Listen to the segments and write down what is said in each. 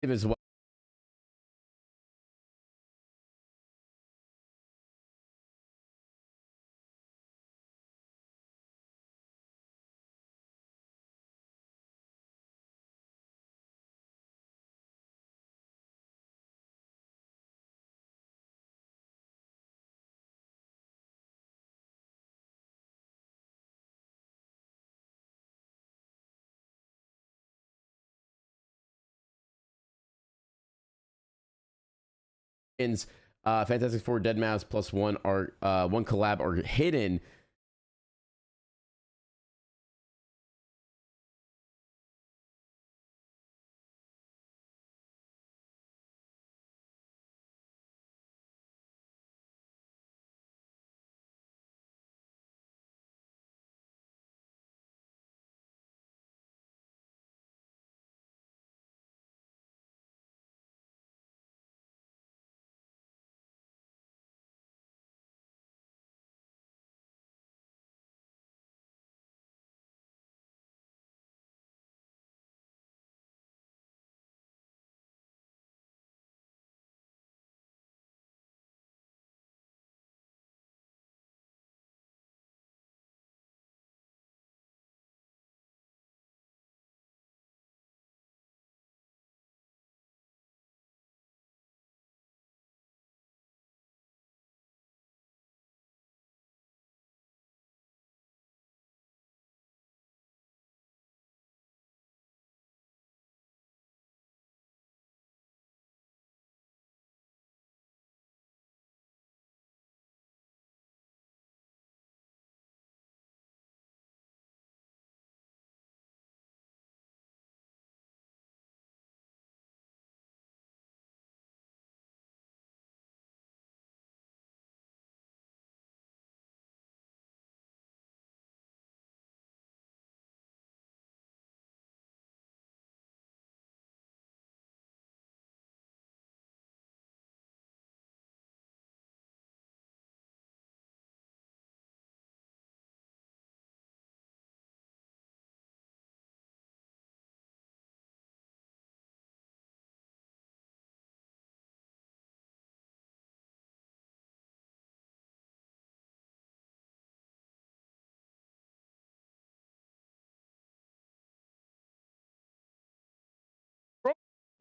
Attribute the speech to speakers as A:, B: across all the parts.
A: as well. Fantastic Four, Dead Mouse plus one are one collab are hidden.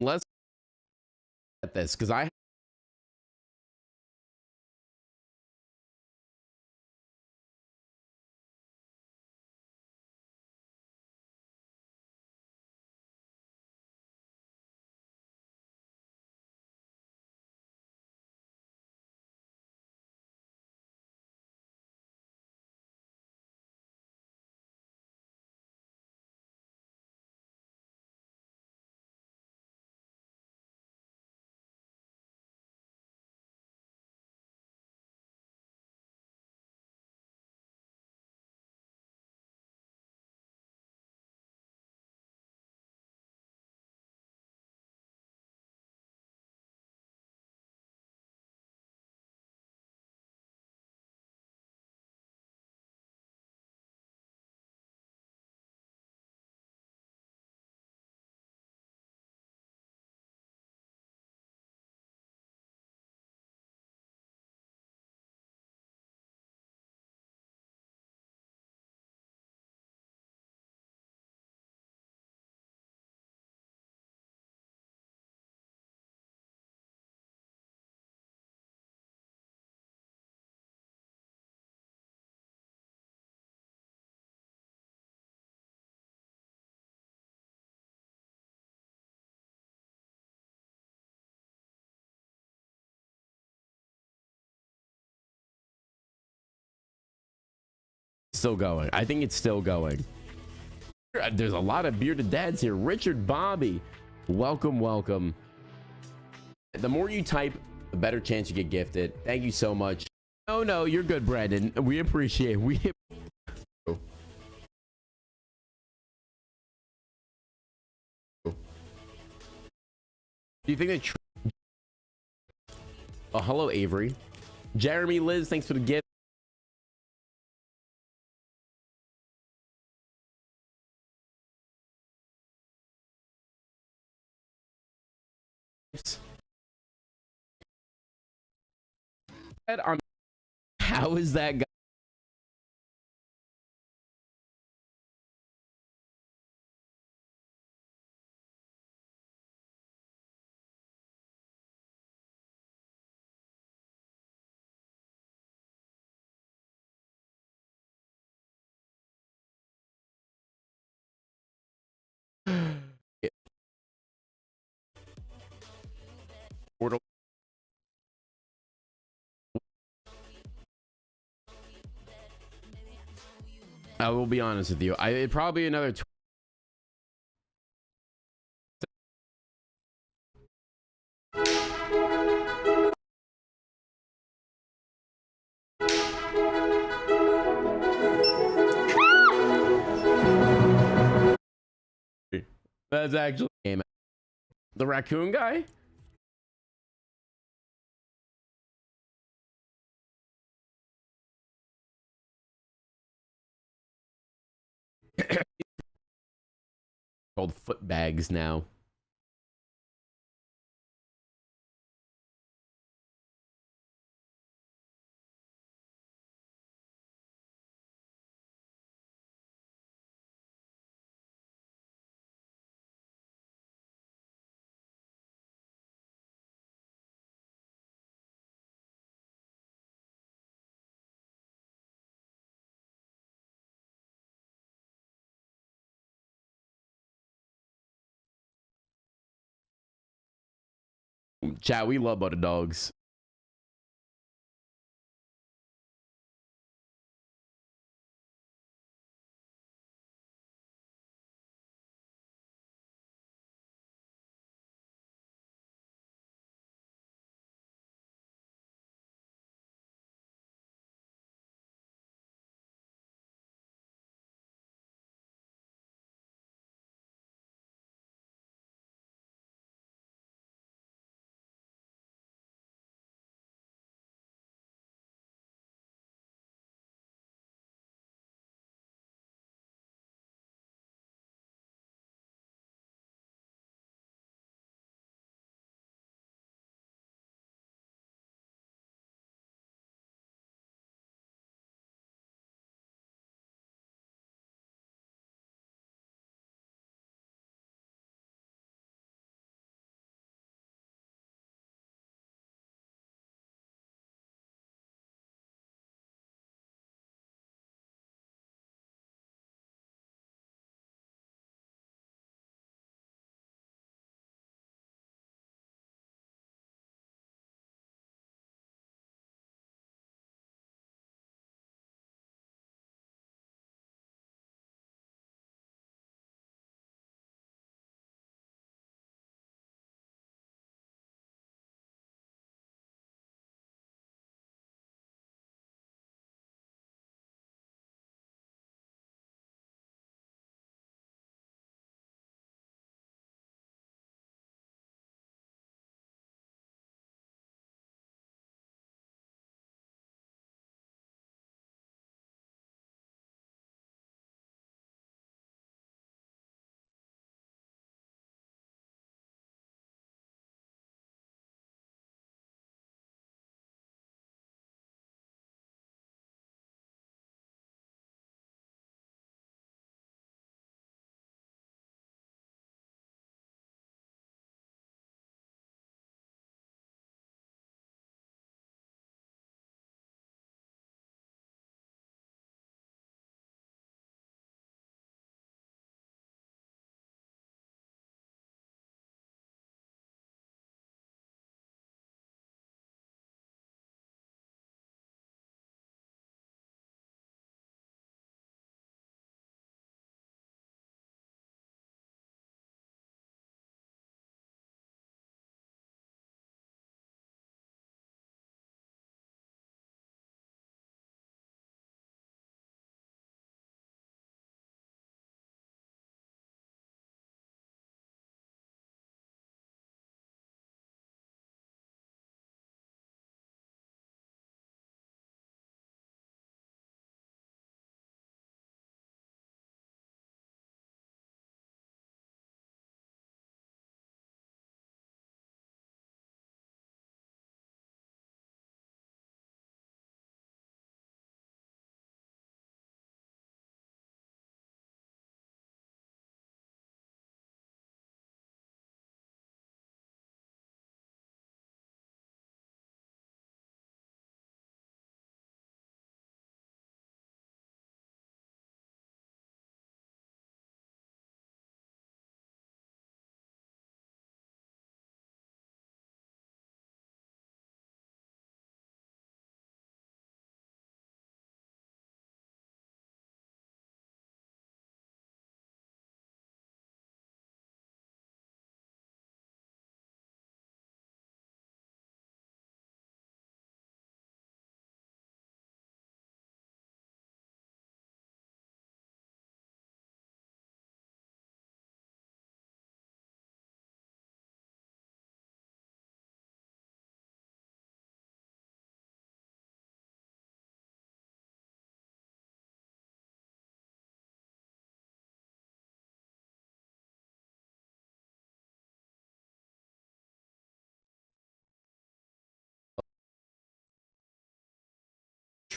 A: Let's get this because I still going. I think it's still going. There's a lot of bearded dads here. Richard Bobby, welcome, welcome. The more you type, the better chance you get gifted. Thank you so much. Oh no, you're good, Brandon. We appreciate. Do you think that? Oh, hello, Avery. Jeremy, Liz, thanks for the gift. How is that guy? Portal. I will be honest with you. It probably another. That's actually game. The raccoon guy. Called foot bags now. Chat, we love butter dogs.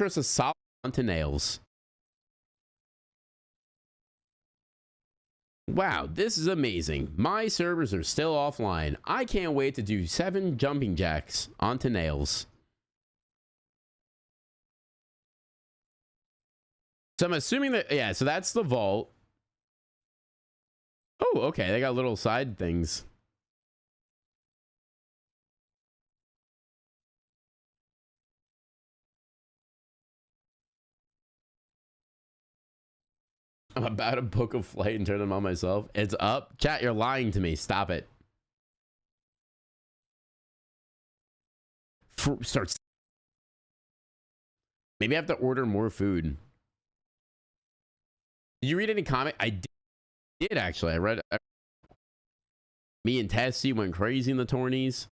A: trust a solid onto nails. Wow, this is amazing. My servers are still offline. I can't wait to do 7 jumping jacks onto nails. So I'm assuming that, yeah, so that's the vault. Oh, okay, they got little side things. I'm about to book a flight and turn them on myself. It's up. Chat, you're lying to me. Stop it. Starts. Maybe I have to order more food. Did you read any comment? I did actually. I read. Me and Tessie went crazy in the tourneys.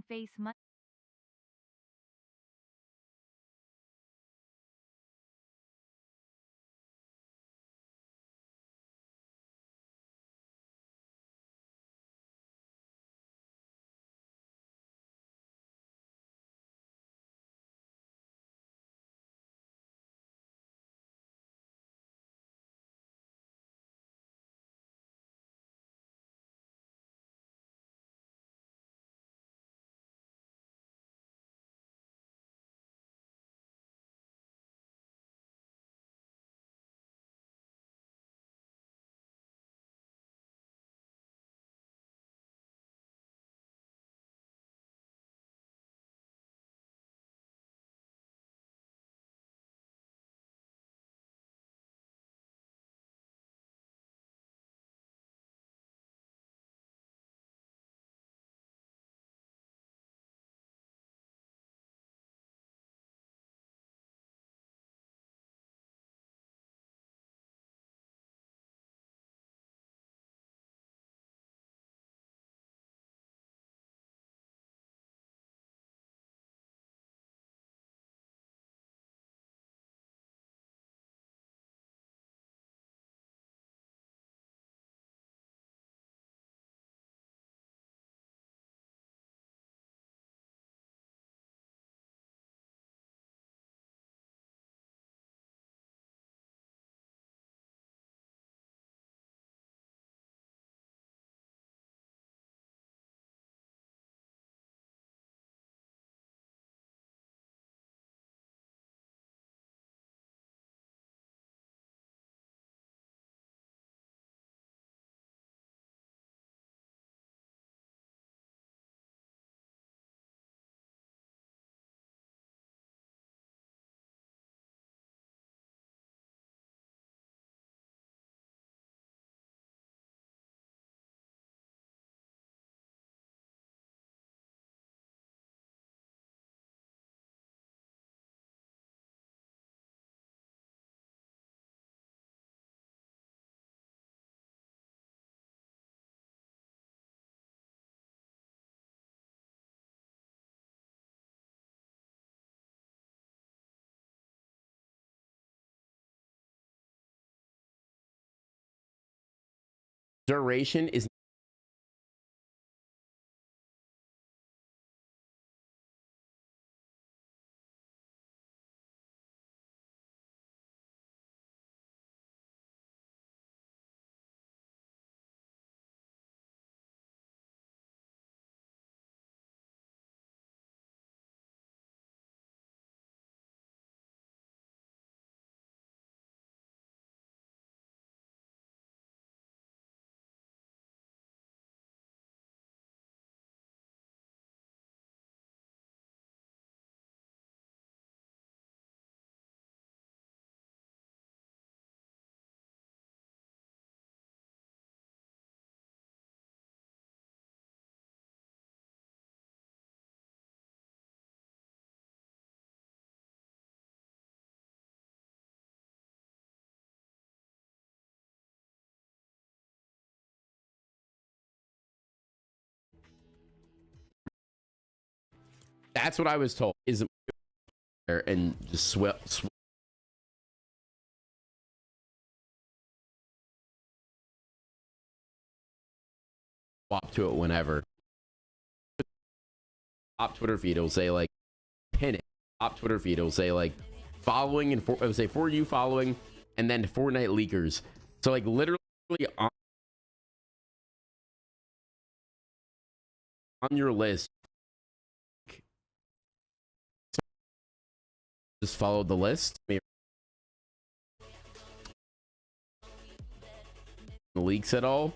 B: Face
A: duration is that's what I was told is and just swap to it whenever. Top Twitter feed will say like pin it. Top Twitter feed will say like following and it will say for you following and then Fortnite leakers. So like literally on your list, just follow the list. The leaks at all.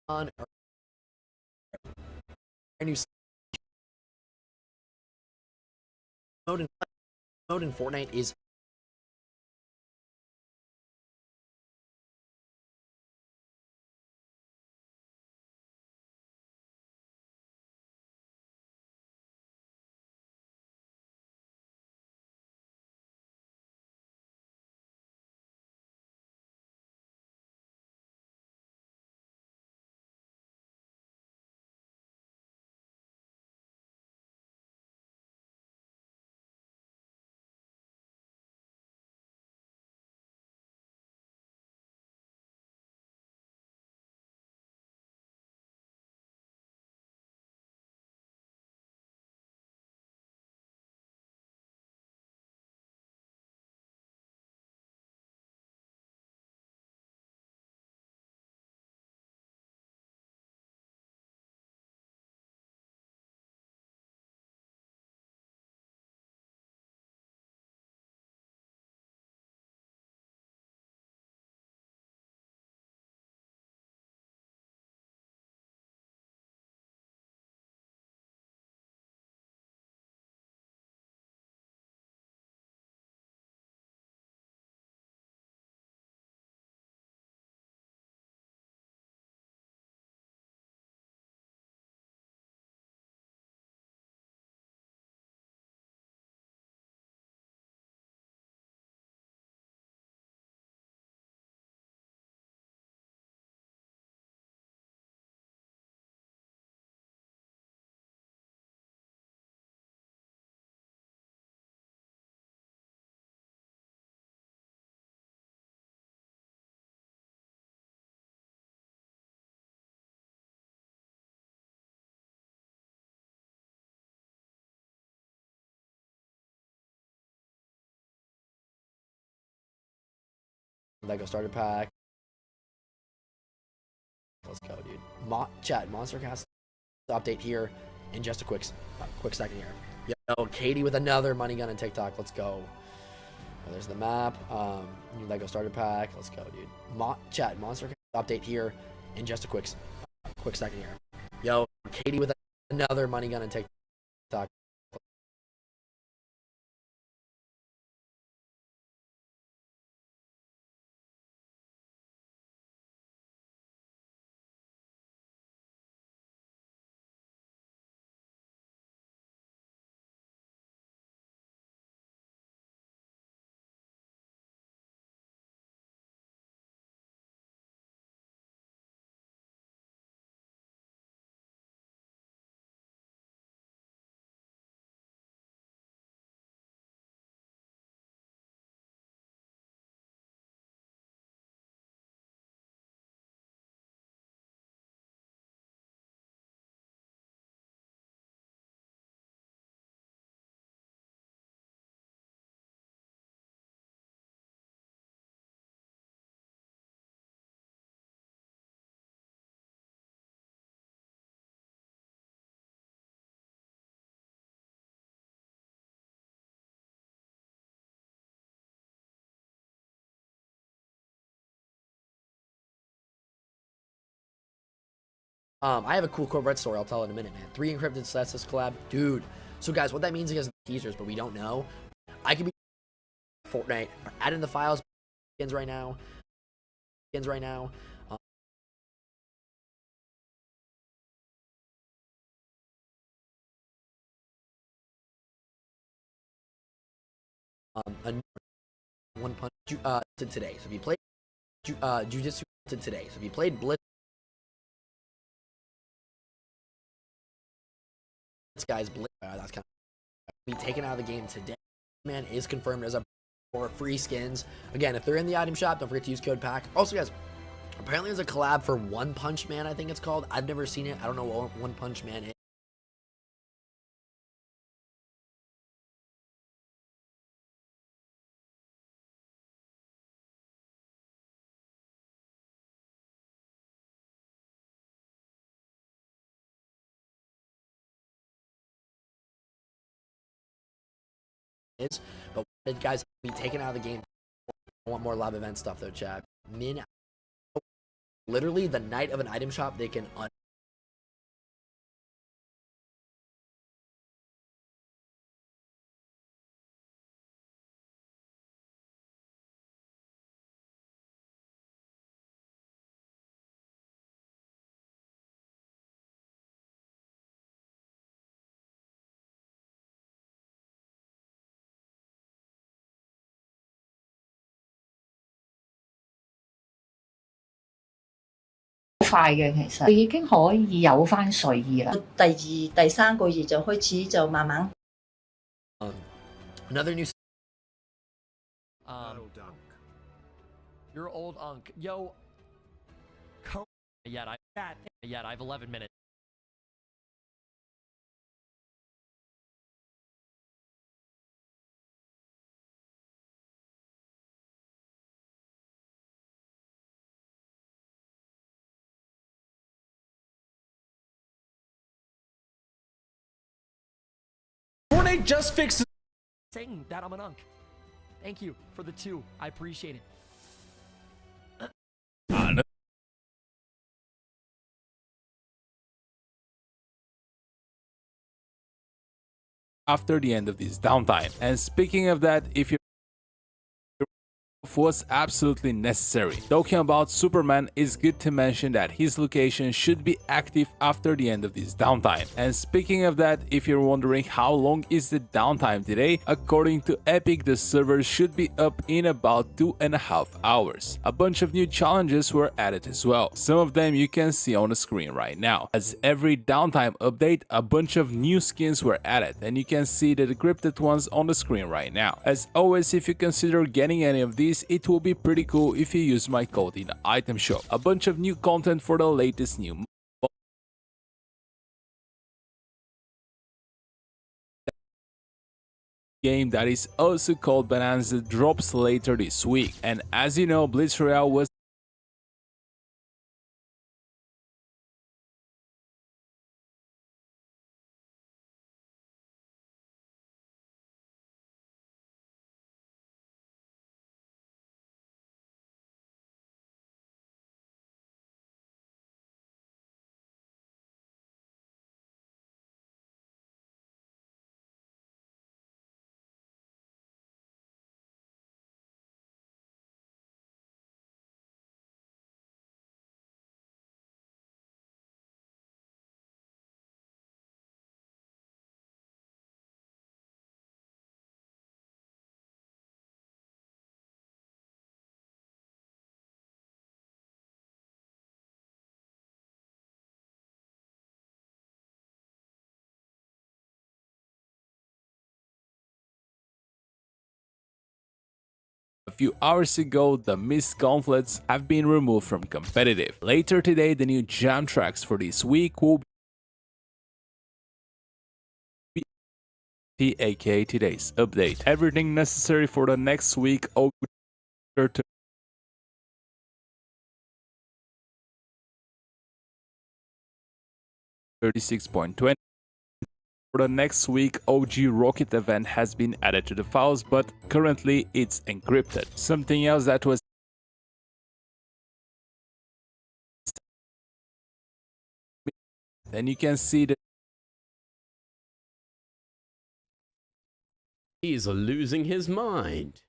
B: on a new mode in Fortnite is Lego starter pack. Let's go, dude. Chat Monster Cast update here in just a quick second here. Yo, Katie with another money gun and TikTok. Let's go. Oh, there's the map. New Lego starter pack. Let's go, dude. Chat Monster Cast update here in just a quick second here. Yo, Katie with another money gun and TikTok. I have a cool Corvette story. I'll tell in a minute, man. 3 encrypted sets this collab, dude. So guys, what that means is teasers, but we don't know. I could be Fortnite. Add in the files right now. A one punch to today. So if you played Jujitsu to today. So if you played Blitz, guys, Blitz, that's kind of be taken out of the game today. Man is confirmed as a for free skins. Again, if they're in the item shop, don't forget to use code PACK. Also, guys, apparently there's a collab for One Punch Man, I think it's called. I've never seen it. I don't know what One Punch Man is. But guys, be taken out of the game. I want more live event stuff though, chat. Min literally the night of an item shop, they can
C: 快嘅，其實已經可以有翻睡意啦。
D: 第二、第三個月就開始就慢慢。
B: Another new.
E: Your old unk, yo. Yet I have 11 minutes.
F: Fortnite just fixed
E: Saying that I'm an unk. Thank you for the 2. I appreciate it.
F: after the end of this downtime. And speaking of that, if you was absolutely necessary. Talking about Superman, it's good to mention that his location should be active after the end of this downtime. And speaking of that, if you're wondering how long is the downtime today, according to Epic, the server should be up in about 2.5 hours. A bunch of new challenges were added as well. Some of them you can see on the screen right now. As every downtime update, a bunch of new skins were added, and you can see the decrypted ones on the screen right now. As always, if you consider getting any of these, it will be pretty cool if you use my code in the item shop. A bunch of new content for the latest new game that is also called Bonanza drops later this week. And as you know, Blitz Royale was a few hours ago, the missed gauntlets have been removed from competitive. Later today, the new jam tracks for this week will be aka today's update. Everything necessary for the next week to 36.20. For the next week, OG Rocket event has been added to the files, but currently it's encrypted. Something else that was and you can see that
A: He's losing his mind,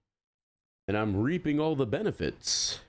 A: and I'm reaping all the benefits.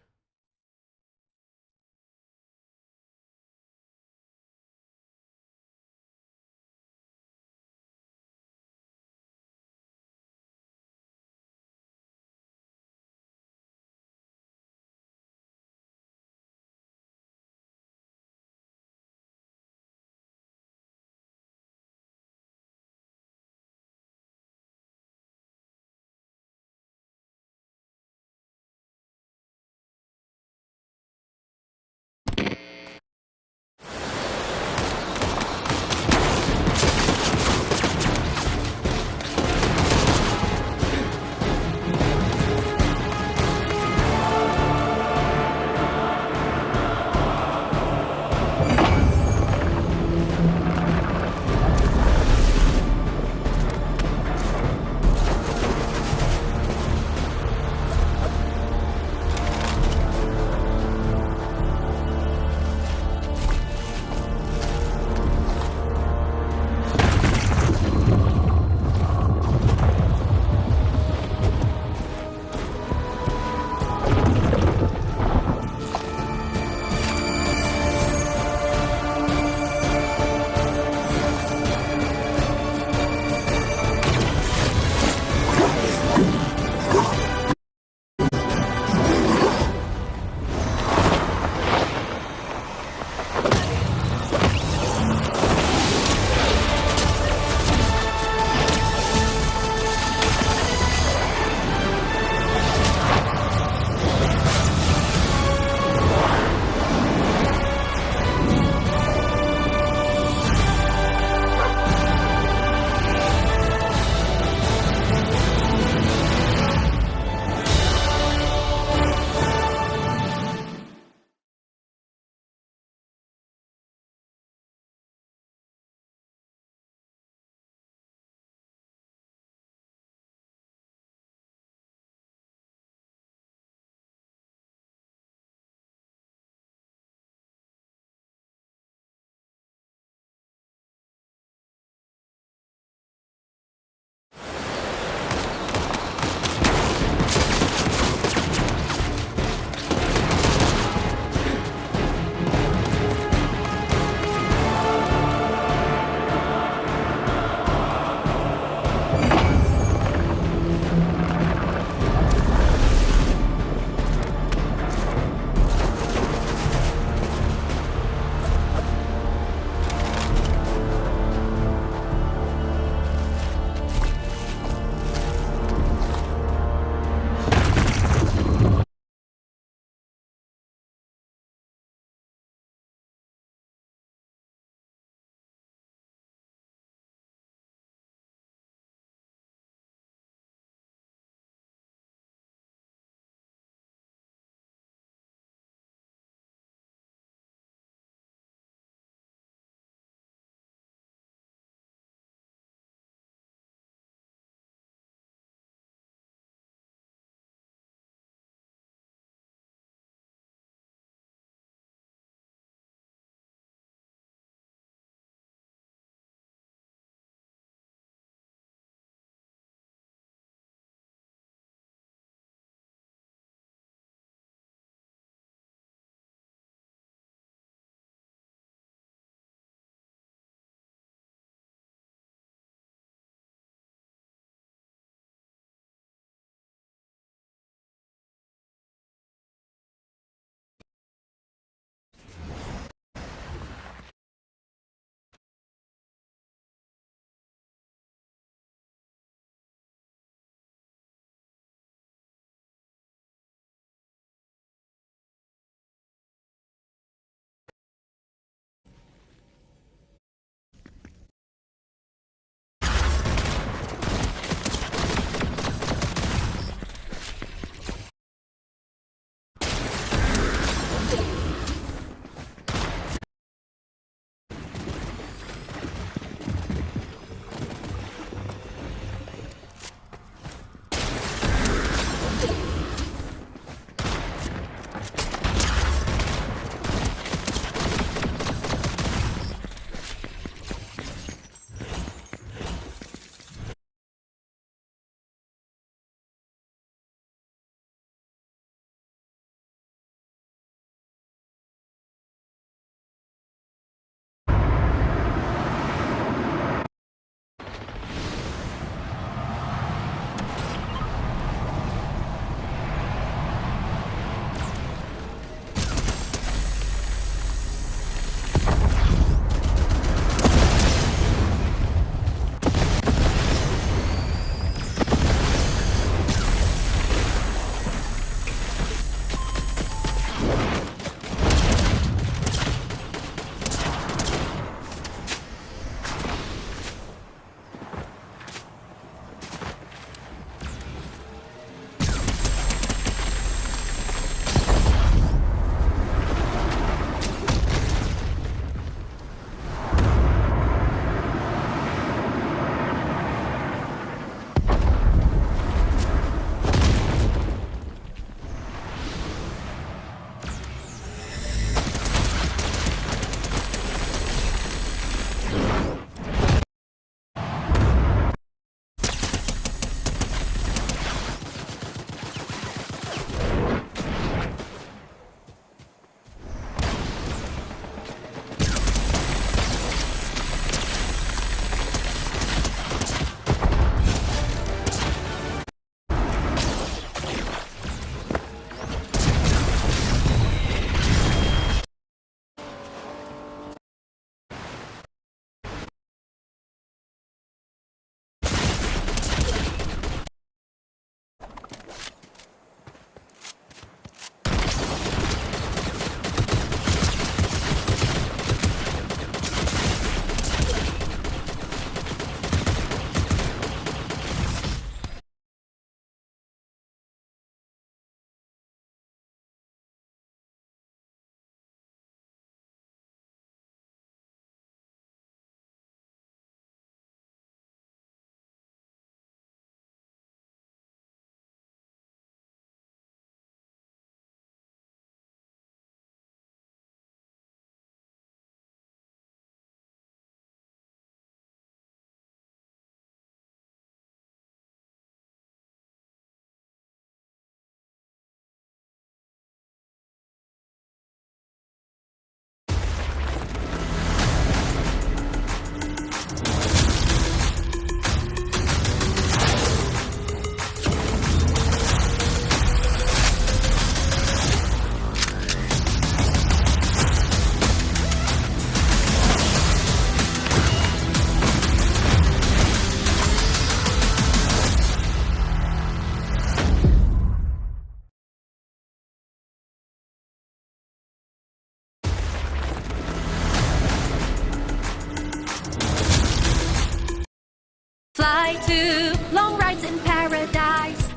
G: fly to long rides in paradise.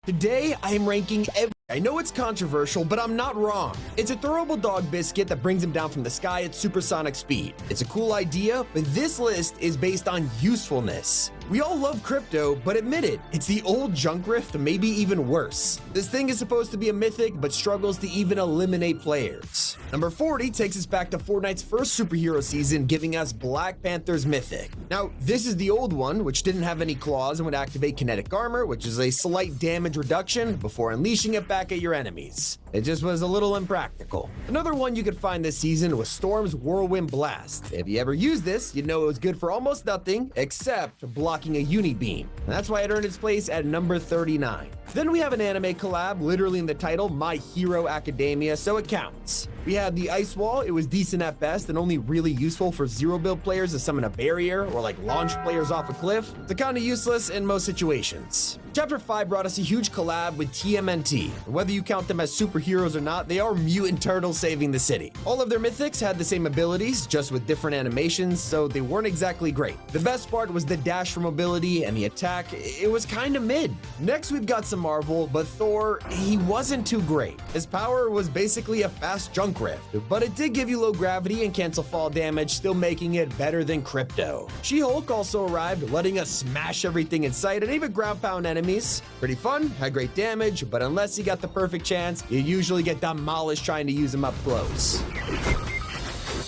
H: Today, I am ranking every... I know it's controversial, but I'm not wrong. It's a throwable dog biscuit that brings him down from the sky at supersonic speed. It's a cool idea, but this list is based on usefulness. We all love crypto, but admit it, it's the old junk rift, maybe even worse. This thing is supposed to be a mythic, but struggles to even eliminate players. Number 40 takes us back to Fortnite's first superhero season, giving us Black Panther's Mythic. Now, this is the old one, which didn't have any claws and would activate kinetic armor, which is a slight damage reduction before unleashing it back at your enemies. It just was a little impractical. Another one you could find this season was Storm's Whirlwind Blast. If you ever used this, you'd know it was good for almost nothing except blocking a uni beam. And that's why it earned its place at number 39. Then we have an anime collab, literally in the title, My Hero Academia, so it counts. We had the Ice Wall. It was decent at best and only really useful for zero build players to summon a barrier or like launch players off a cliff. It's kind of useless in most situations. Chapter 5 brought us a huge collab with TMNT. Whether you count them as superheroes or not, they are mutant turtles saving the city. All of their mythics had the same abilities, just with different animations, so they weren't exactly great. The best part was the dash for mobility and the attack. It was kind of mid. Next, we've got some Marvel, but Thor, he wasn't too great. His power was basically a fast junk rift, but it did give you low gravity and cancel fall damage, still making it better than Crypto. She-Hulk also arrived, letting us smash everything in sight and even ground pound enemies. Pretty fun, had great damage, but unless you got the perfect chance, you usually get demolished trying to use him up close.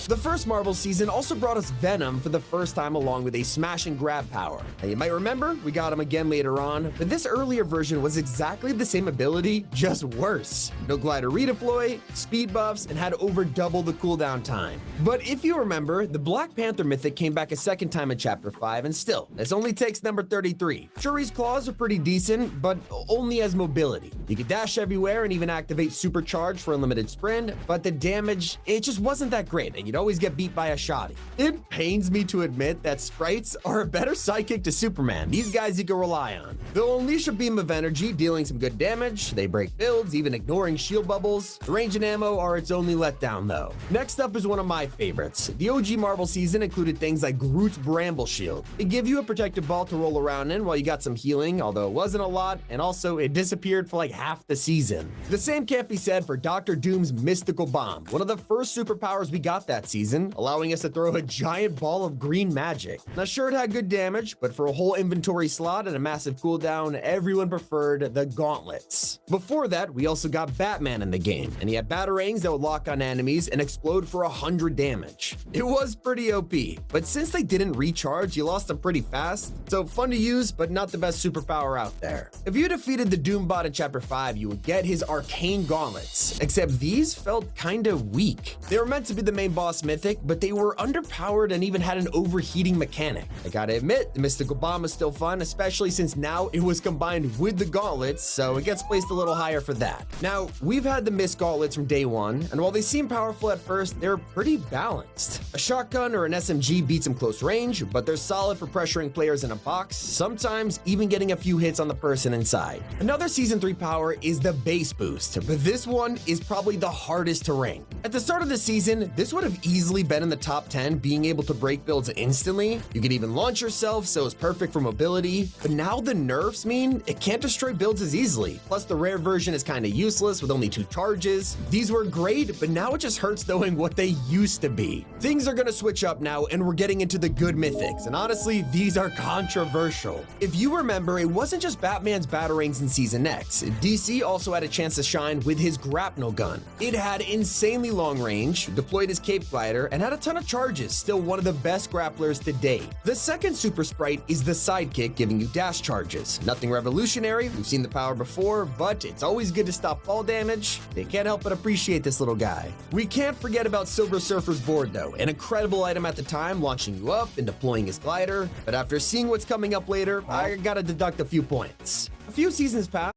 H: The first Marvel season also brought us Venom for the first time along with a smash and grab power. And you might remember, we got him again later on, but this earlier version was exactly the same ability, just worse. No glider redeploy, speed buffs, and had over double the cooldown time. But if you remember, the Black Panther Mythic came back a second time in Chapter 5, and still, this only takes number 33. Shuri's claws are pretty decent, but only as mobility. You could dash everywhere and even activate Supercharge for unlimited sprint, but the damage, it just wasn't that great, and you'd always get beat by a shoddy. It pains me to admit that sprites are a better sidekick to Superman. These guys you can rely on. They'll unleash a beam of energy, dealing some good damage. They break builds, even ignoring shield bubbles. The range and ammo are its only letdown though. Next up is one of my favorites. The OG Marvel season included things like Groot's Bramble Shield. It gave you a protective ball to roll around in while you got some healing, although it wasn't a lot, and also it disappeared for like half the season. The same can't be said for Dr. Doom's Mystical Bomb, one of the first superpowers we got that that season, allowing us to throw a giant ball of green magic. Now sure, it had good damage, but for a whole inventory slot and a massive cooldown, everyone preferred the gauntlets. Before that, we also got Batman in the game, and he had batarangs that would lock on enemies and explode for 100 damage. It was pretty OP, but since they didn't recharge, you lost them pretty fast, so fun to use, but not the best superpower out there. If you defeated the Doombot in Chapter 5, you would get his arcane gauntlets, except these felt kinda weak. They were meant to be the main boss Mythic, but they were underpowered and even had an overheating mechanic. I gotta admit, the Mystical Bomb is still fun, especially since now it was combined with the gauntlets, so it gets placed a little higher for that. Now, we've had the Mist gauntlets from day one, and while they seem powerful at first, they're pretty balanced. A shotgun or an SMG beats them close range, but they're solid for pressuring players in a box, sometimes even getting a few hits on the person inside. Another Season 3 power is the base boost, but this one is probably the hardest to rank. At the start of the season, this would have easily been in the top 10, being able to break builds instantly. You could even launch yourself, so it's perfect for mobility, but now the nerfs mean it can't destroy builds as easily. Plus the rare version is kinda useless with only 2 charges. These were great, but now it just hurts knowing what they used to be. Things are gonna switch up now, and we're getting into the good mythics, and honestly, these are controversial. If you remember, it wasn't just Batman's batarangs in Season X. DC also had a chance to shine with his grapnel gun. It had insanely long range, deployed his cape glider, and had a ton of charges, still one of the best grapplers to date. The second super sprite is the sidekick, giving you dash charges. Nothing revolutionary, we've seen the power before, but it's always good to stop fall damage. They can't help but appreciate this little guy. We can't forget about Silver Surfer's board though, an incredible item at the time, launching you up and deploying his glider, but after seeing what's coming up later, I gotta deduct a few points. A few seasons passed.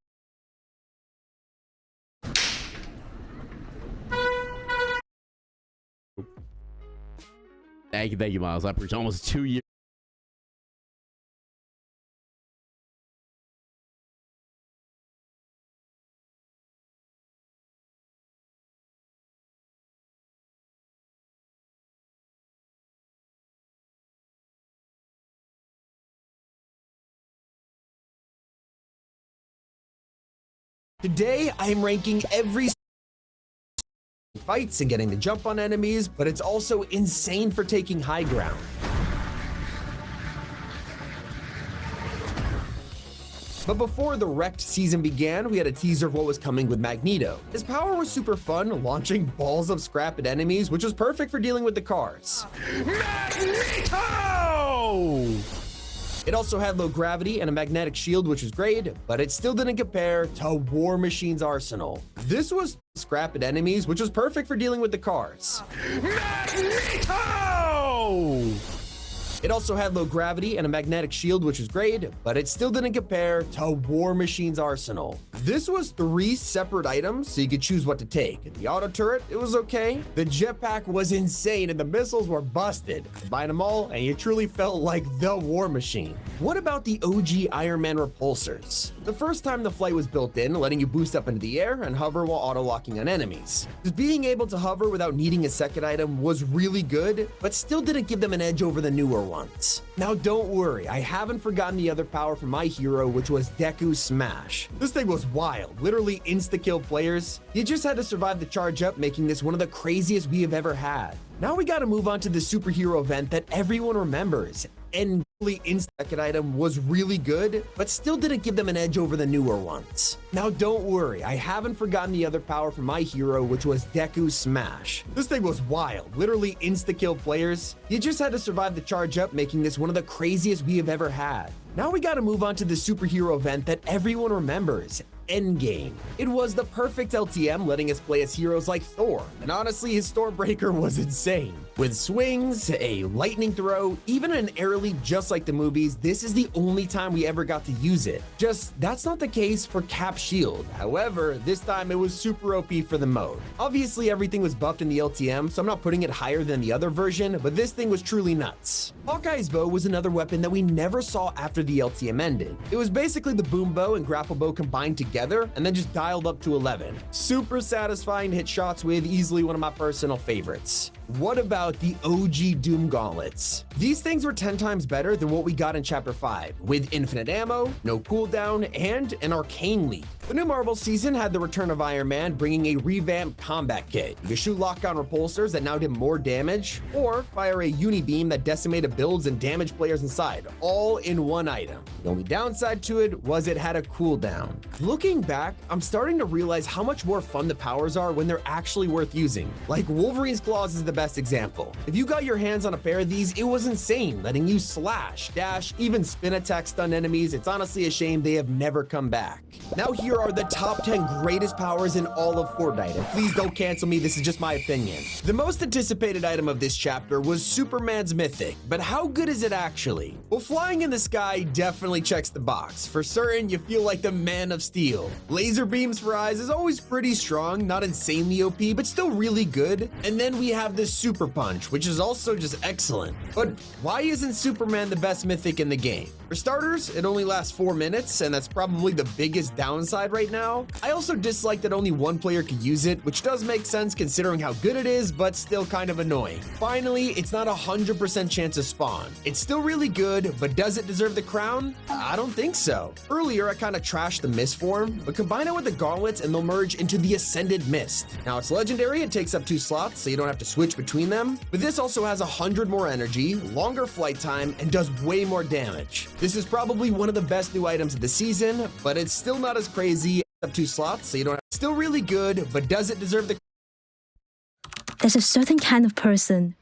A: Thank you, Miles. I appreciate almost 2 years.
H: Today, I am ranking every fights and getting the jump on enemies, but it's also insane for taking high ground. But before the wrecked season began, we had a teaser of what was coming with Magneto. His power was super fun, launching balls of scrap at enemies, which was perfect for dealing with the cars. Magneto! It also had low gravity and a magnetic shield, which was great, but it still didn't compare to War Machine's arsenal. This was scrap at enemies, which was perfect for dealing with the cars. Magneto! It also had low gravity and a magnetic shield, which was great, but it still didn't compare to War Machine's arsenal. This was 3 separate items, so you could choose what to take. The auto turret, it was okay. The jetpack was insane, and the missiles were busted. Combine them all, and you truly felt like the War Machine. What about the OG Iron Man repulsors? The first time the flight was built in, letting you boost up into the air and hover while auto-locking on enemies. Just being able to hover without needing a second item was really good, but still didn't give them an edge over the newer ones. Now don't worry, I haven't forgotten the other power from my hero, which was Deku's Smash. This thing was wild, literally insta-kill players. You just had to survive the charge up, making this one of the craziest we have ever had. Now we gotta move on to the superhero event that everyone remembers, and second item was really good, but still didn't give them an edge over the newer ones. Now don't worry, I haven't forgotten the other power from my hero, which was Deku's Smash. This thing was wild, literally insta-kill players. You just had to survive the charge up, making this one of the craziest we have ever had. Now we gotta move on to the superhero event that everyone remembers, Endgame. It was the perfect LTM, letting us play as heroes like Thor, and honestly his Stormbreaker was insane. With swings, a lightning throw, even an air leap just like the movies, this is the only time we ever got to use it. Just, that's not the case for Cap Shield. However, this time it was super OP for the mode. Obviously everything was buffed in the LTM, so I'm not putting it higher than the other version, but this thing was truly nuts. Hawkeye's bow was another weapon that we never saw after the LTM ended. It was basically the boom bow and grapple bow combined together and then just dialed up to 11. Super satisfying to hit shots with, easily one of my personal favorites. What about about the OG Doom gauntlets. These things were 10 times better than what we got in Chapter 5, with infinite ammo, no cooldown, and an arcane leap. The new Marvel season had the return of Iron Man, bringing a revamped combat kit. You could shoot lockdown repulsors that now did more damage, or fire a unibeam that decimated builds and damaged players inside, all in one item. The only downside to it was it had a cooldown. Looking back, I'm starting to realize how much more fun the powers are when they're actually worth using. Like Wolverine's Claws is the best example. If you got your hands on a pair of these, it was insane, letting you slash, dash, even spin attack stun enemies. It's honestly a shame they have never come back. Now here are the top 10 greatest powers in all of Fortnite, and please don't cancel me, this is just my opinion. The most anticipated item of this chapter was Superman's Mythic, but how good is it actually? Well, flying in the sky definitely checks the box. For certain, you feel like the Man of Steel. Laser beams for eyes is always pretty strong, not insanely OP, but still really good. And then we have the Super Punch, which is also just excellent. But why isn't Superman the best mythic in the game? For starters, it only lasts 4 minutes, and that's probably the biggest downside right now. I also dislike that only one player could use it, which does make sense considering how good it is, but still kind of annoying. Finally, it's not 100% chance to spawn. It's still really good, but does it deserve the crown? I don't think so. Earlier, I kind of trashed the Mist form, but combine it with the gauntlets and they'll merge into the Ascended Mist. Now, it's legendary, it takes up 2 slots, so you don't have to switch between them, but this also has 100 more energy, longer flight time, and does way more damage. This is probably one of the best new items of the season, but it's still not as crazy. Up 2 slots, so you don't have, still really good, but does it deserve the
I: There's a certain kind of person.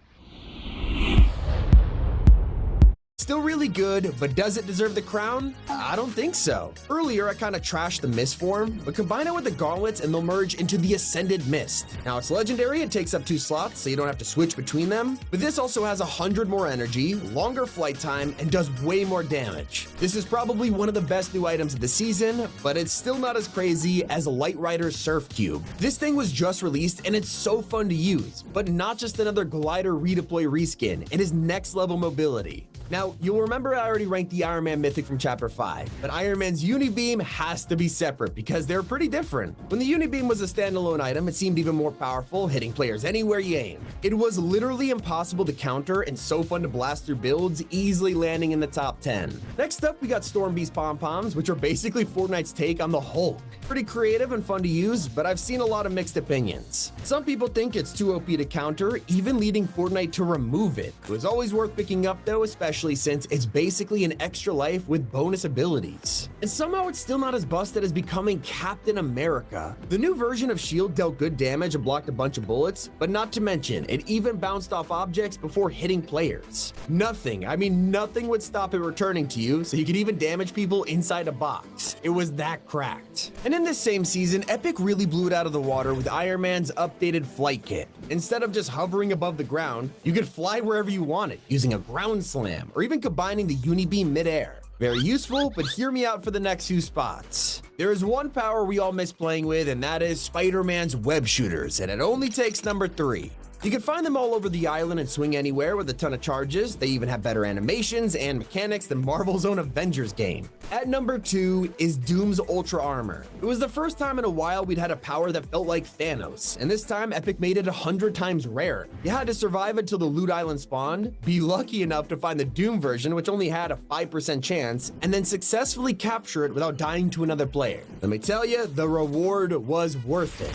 H: Still really good, but does it deserve the crown? I don't think so. Earlier, I kind of trashed the Mist form, but combine it with the gauntlets and they'll merge into the Ascended Mist. Now, it's legendary, it takes up 2 slots, so you don't have to switch between them, but this also has 100 more energy, longer flight time, and does way more damage. This is probably one of the best new items of the season, but it's still not as crazy as Light Rider's Surf Cube. This thing was just released and it's so fun to use, but not just another glider redeploy reskin, it is next level mobility. Now, you'll remember I already ranked the Iron Man Mythic from Chapter 5, but Iron Man's Unibeam has to be separate because they're pretty different. When the Unibeam was a standalone item, it seemed even more powerful, hitting players anywhere you aim. It was literally impossible to counter and so fun to blast through builds, easily landing in the top 10. Next up, we got Storm Beast Pom-Poms, which are basically Fortnite's take on the Hulk. Pretty creative and fun to use, but I've seen a lot of mixed opinions. Some people think it's too OP to counter, even leading Fortnite to remove it. It was always worth picking up though, especially since it's basically an extra life with bonus abilities. And somehow it's still not as busted as becoming Captain America. The new version of S.H.I.E.L.D. dealt good damage and blocked a bunch of bullets, but not to mention, it even bounced off objects before hitting players. Nothing, I mean nothing would stop it returning to you, so you could even damage people inside a box. It was that cracked. And in this same season, Epic really blew it out of the water with Iron Man's updated flight kit. Instead of just hovering above the ground, you could fly wherever you wanted, using a ground slam, or even combining the Unibeam midair. Very useful, but hear me out for the next 2 spots. There is one power we all miss playing with, and that is Spider-Man's web shooters, and it only takes number 3. You can find them all over the island and swing anywhere with a ton of charges. They even have better animations and mechanics than Marvel's own Avengers game. At number 2 is Doom's Ultra Armor. It was the first time in a while we'd had a power that felt like Thanos, and this time Epic made it 100 times rare. You had to survive until the Loot Island spawned, be lucky enough to find the Doom version, which only had a 5% chance, and then successfully capture it without dying to another player. Let me tell you, the reward was worth it.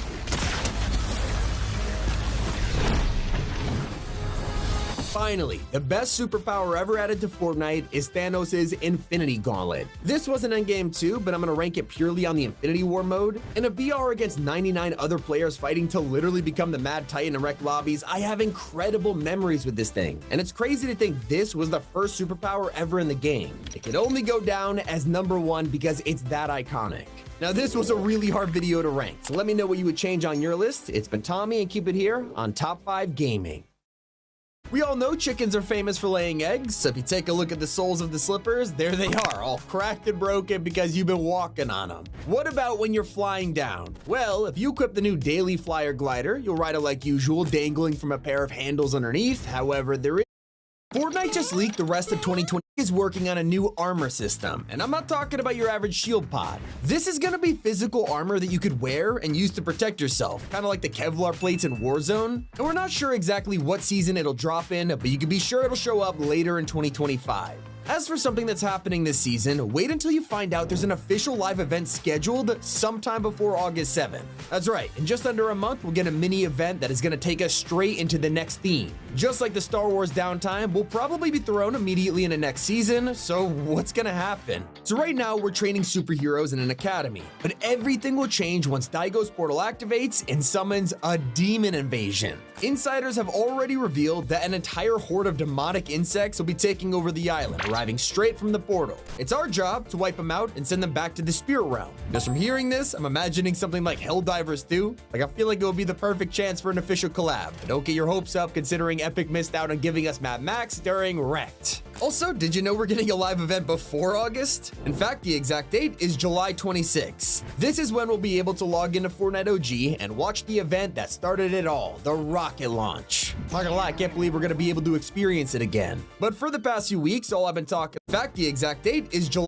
H: Finally, the best superpower ever added to Fortnite is Thanos' Infinity Gauntlet. This was an endgame too, but I'm gonna rank it purely on the Infinity War mode. In a BR against 99 other players fighting to literally become the Mad Titan and wreck lobbies, I have incredible memories with this thing. And it's crazy to think this was the first superpower ever in the game. It could only go down as number 1 because it's that iconic. Now, this was a really hard video to rank, so let me know what you would change on your list. It's been Tommy, and keep it here on Top 5 Gaming. We all know chickens are famous for laying eggs, so if you take a look at the soles of the slippers, there they are, all cracked and broken because you've been walking on them. What about when you're flying down? Well, if you equip the new Daily Flyer glider, you'll ride it like usual, dangling from a pair of handles underneath. However, there is Fortnite just leaked the rest of 2020 is working on a new armor system, and I'm not talking about your average shield pod. This is gonna be physical armor that you could wear and use to protect yourself, kind of like the Kevlar plates in Warzone. And we're not sure exactly what season it'll drop in, but you can be sure it'll show up later in 2025. As for something that's happening this season, wait until you find out there's an official live event scheduled sometime before August 7th. That's right, in just under a month, we'll get a mini event that is going to take us straight into the next theme. Just like the Star Wars downtime, we'll probably be thrown immediately into next season, so what's going to happen? So right now, we're training superheroes in an academy, but everything will change once Daigo's portal activates and summons a demon invasion. Insiders have already revealed that an entire horde of demonic insects will be taking over the island, arriving straight from the portal. It's our job to wipe them out and send them back to the spirit realm. Just from hearing this, I'm imagining something like Helldivers 2. Like, I feel like it would be the perfect chance for an official collab. But don't get your hopes up considering Epic missed out on giving us Mad Max during Wrecked. Also, did you know we're getting a live event before August? In fact, the exact date is July 26. This is when we'll be able to log into Fortnite OG and watch the event that started it all, the rocket launch. Not gonna lie, I can't believe we're gonna be able to experience it again. But for the past few weeks, all I've been talking, in fact, the exact date is July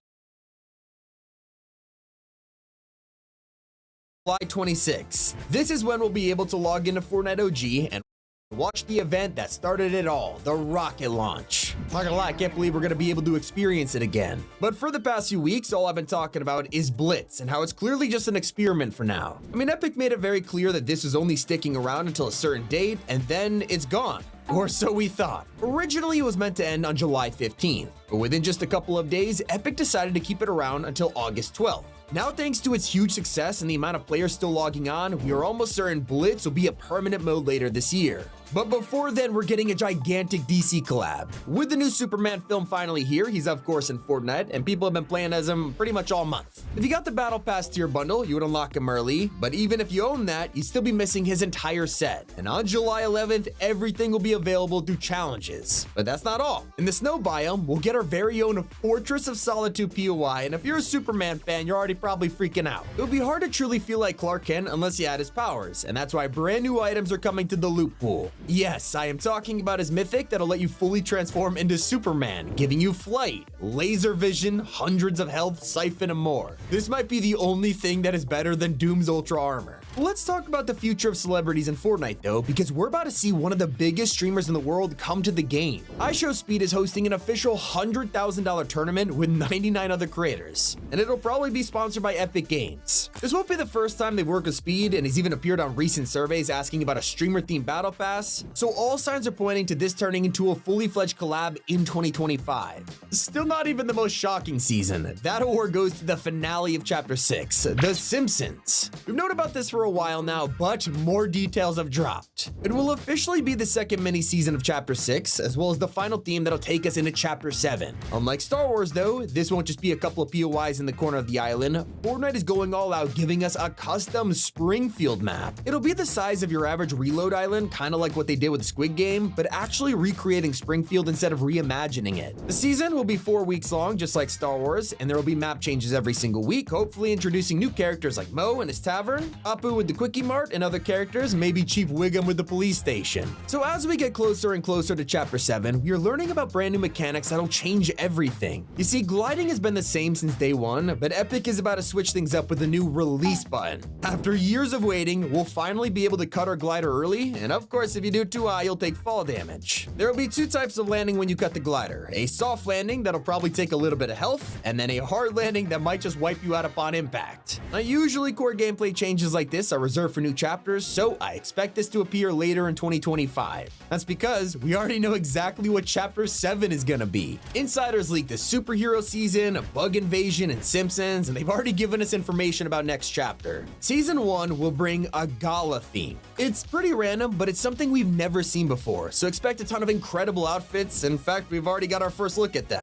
H: 26. This is when we'll be able to log into Fortnite OG and watch the event that started it all, the rocket launch. Not gonna lie, I can't believe we're gonna be able to experience it again. But for the past few weeks, all I've been talking about is Blitz and how it's clearly just an experiment for now. I mean, Epic made it very clear that this is only sticking around until a certain date, and then it's gone. Or so we thought. Originally, it was meant to end on July 15th, but within just a couple of days, Epic decided to keep it around until August 12th. Now, thanks to its huge success and the amount of players still logging on, we are almost certain Blitz will be a permanent mode later this year. But before then, we're getting a gigantic DC collab. With the new Superman film finally here, he's of course in Fortnite, and people have been playing as him pretty much all month. If you got the Battle Pass tier bundle, you would unlock him early, but even if you own that, you'd still be missing his entire set. And on July 11th, everything will be available through challenges. But that's not all. In the snow biome, we'll get our very own Fortress of Solitude POI, and if you're a Superman fan, you're already probably freaking out. It would be hard to truly feel like Clark Kent unless you had his powers, and that's why brand new items are coming to the loot pool. Yes, I am talking about his mythic that'll let you fully transform into Superman, giving you flight, laser vision, hundreds of health, siphon, and more. This might be the only thing that is better than Doom's Ultra Armor. Let's talk about the future of celebrities in Fortnite though, because we're about to see one of the biggest streamers in the world come to the game. iShowSpeed is hosting an official $100,000 tournament with 99 other creators, and it'll probably be sponsored by Epic Games. This won't be the first time they've worked with Speed, and he's even appeared on recent surveys asking about a streamer-themed battle pass, so all signs are pointing to this turning into a fully fledged collab in 2025. Still not even the most shocking season. That award goes to the finale of Chapter 6, The Simpsons. We've known about this for a while now, but more details have dropped. It will officially be the second mini-season of Chapter 6, as well as the final theme that'll take us into Chapter 7. Unlike Star Wars though, this won't just be a couple of POIs in the corner of the island. Fortnite is going all out, giving us a custom Springfield map. It'll be the size of your average reload island, kind of like what they did with the Squid Game, but actually recreating Springfield instead of reimagining it. The season will be 4 weeks long, just like Star Wars, and there will be map changes every single week, hopefully introducing new characters like Mo and his tavern, Apu with the Quickie Mart, and other characters, maybe Chief Wiggum with the police station. So as we get closer and closer to Chapter 7, we are learning about brand new mechanics that'll change everything. You see, gliding has been the same since day one, but Epic is about to switch things up with a new release button. After years of waiting, we'll finally be able to cut our glider early, and of course, if you do it too high, you'll take fall damage. There will be two types of landing when you cut the glider. A soft landing that'll probably take a little bit of health, and then a hard landing that might just wipe you out upon impact. Now, usually core gameplay changes like this are reserved for new chapters, so I expect this to appear later in 2025. That's because we already know exactly what Chapter 7 is gonna be. Insiders leaked the superhero season, a bug invasion, and Simpsons, and they've already given us information about next chapter. Season 1 will bring a gala theme. It's pretty random, but it's something we've never seen before, so expect a ton of incredible outfits. In fact, we've already got our first look at them.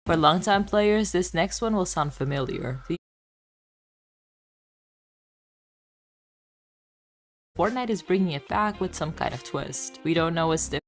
J: For longtime players, this next one will sound familiar. Fortnite is bringing it back with some kind of twist. We don't know what's different.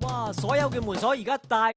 E: Wow, 所有嘅門鎖而家大。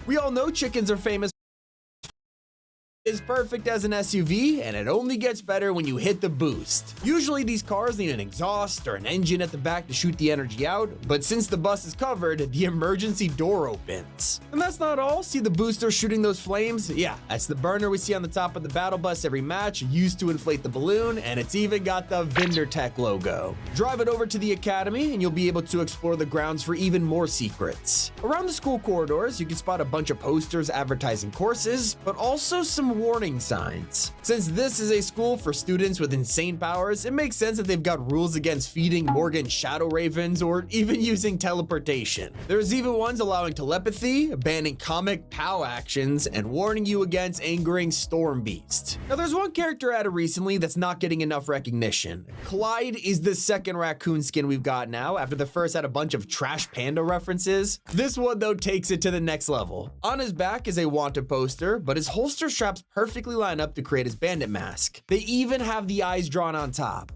H: We all know chickens are famous is perfect as an SUV, and it only gets better when you hit the boost. Usually these cars need an exhaust or an engine at the back to shoot the energy out, but since the bus is covered, the emergency door opens. And that's not all. See the booster shooting those flames? Yeah, that's the burner we see on the top of the battle bus every match, used to inflate the balloon, and it's even got the Vindertech logo. Drive it over to the academy and you'll be able to explore the grounds for even more secrets. Around the school corridors, you can spot a bunch of posters advertising courses, but also some warning signs. Since this is a school for students with insane powers, it makes sense that they've got rules against feeding Morgan shadow ravens or even using teleportation. There's even ones allowing telepathy, banning comic POW actions, and warning you against angering Storm Beast. Now there's one character added recently that's not getting enough recognition. Clyde is the second raccoon skin we've got now, after the first had a bunch of trash panda references. This one though takes it to the next level. On his back is a wanted poster, but his holster straps perfectly line up to create his bandit mask. They even have the eyes drawn on top.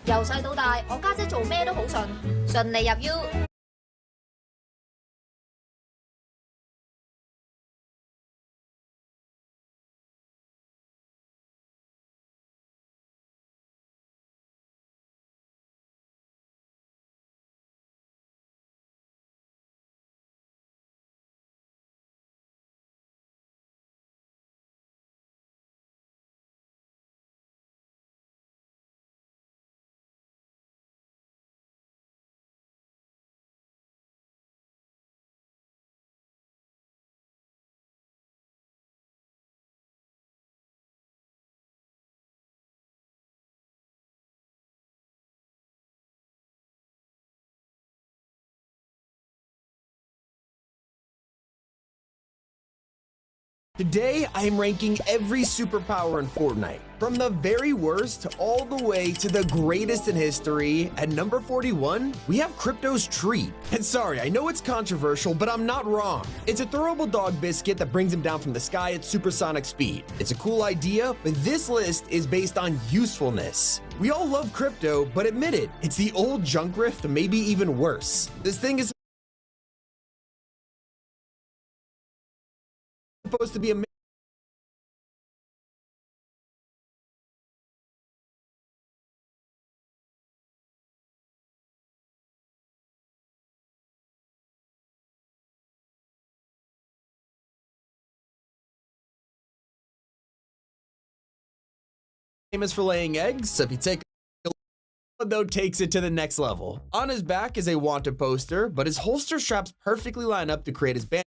G: 由細到大，我家姐做咩都好順，順利入 U。Today,
H: I am ranking every superpower in Fortnite, from the very worst all the way to the greatest in history. At number 41, we have Crypto's Treat. And sorry, I know it's controversial, but I'm not wrong. It's a throwable dog biscuit that brings him down from the sky at supersonic speed. It's a cool idea, but this list is based on usefulness. We all love Crypto, but admit it, it's the old junk rift, maybe even worse. This thing is supposed to be a famous for laying eggs, so if you take though takes it to the next level. On his back is a wanted poster, but his holster straps perfectly line up to create his band.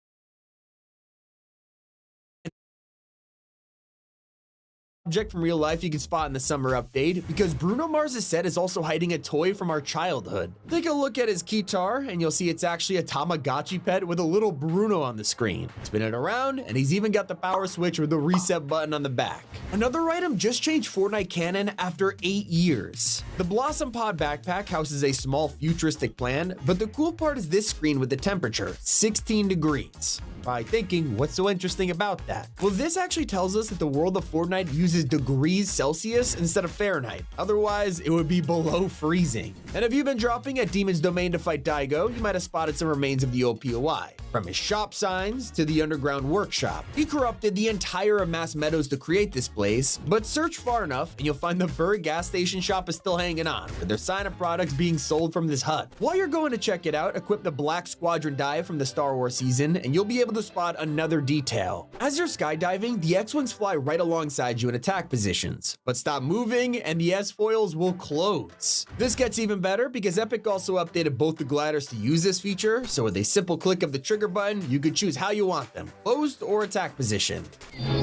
H: Object from real life you can spot in the summer update, because Bruno Mars' set is also hiding a toy from our childhood. Take a look at his guitar and you'll see it's actually a Tamagotchi pet with a little Bruno on the screen. Spin it around and he's even got the power switch with the reset button on the back. Another item just changed Fortnite canon after 8 years. The Blossom Pod backpack houses a small futuristic plan, but the cool part is this screen with the temperature, 16 degrees. By thinking, what's so interesting about that? Well, this actually tells us that the world of Fortnite uses degrees Celsius instead of Fahrenheit. Otherwise, it would be below freezing. And if you've been dropping at Demon's Domain to fight Daigo, you might have spotted some remains of the OPOI. From his shop signs to the underground workshop. He corrupted the entire of Mass Meadows to create this place, but search far enough and you'll find the Burr gas station shop is still hanging on, with their sign of products being sold from this hut. While you're going to check it out, equip the Black Squadron dive from the Star Wars season, and you'll be able to spot another detail. As you're skydiving, the X-Wings fly right alongside you in attack positions, but stop moving and the S-foils will close. This gets even better because Epic also updated both the gliders to use this feature, so with a simple click of the trigger button, you could choose how you want them, closed or attack position.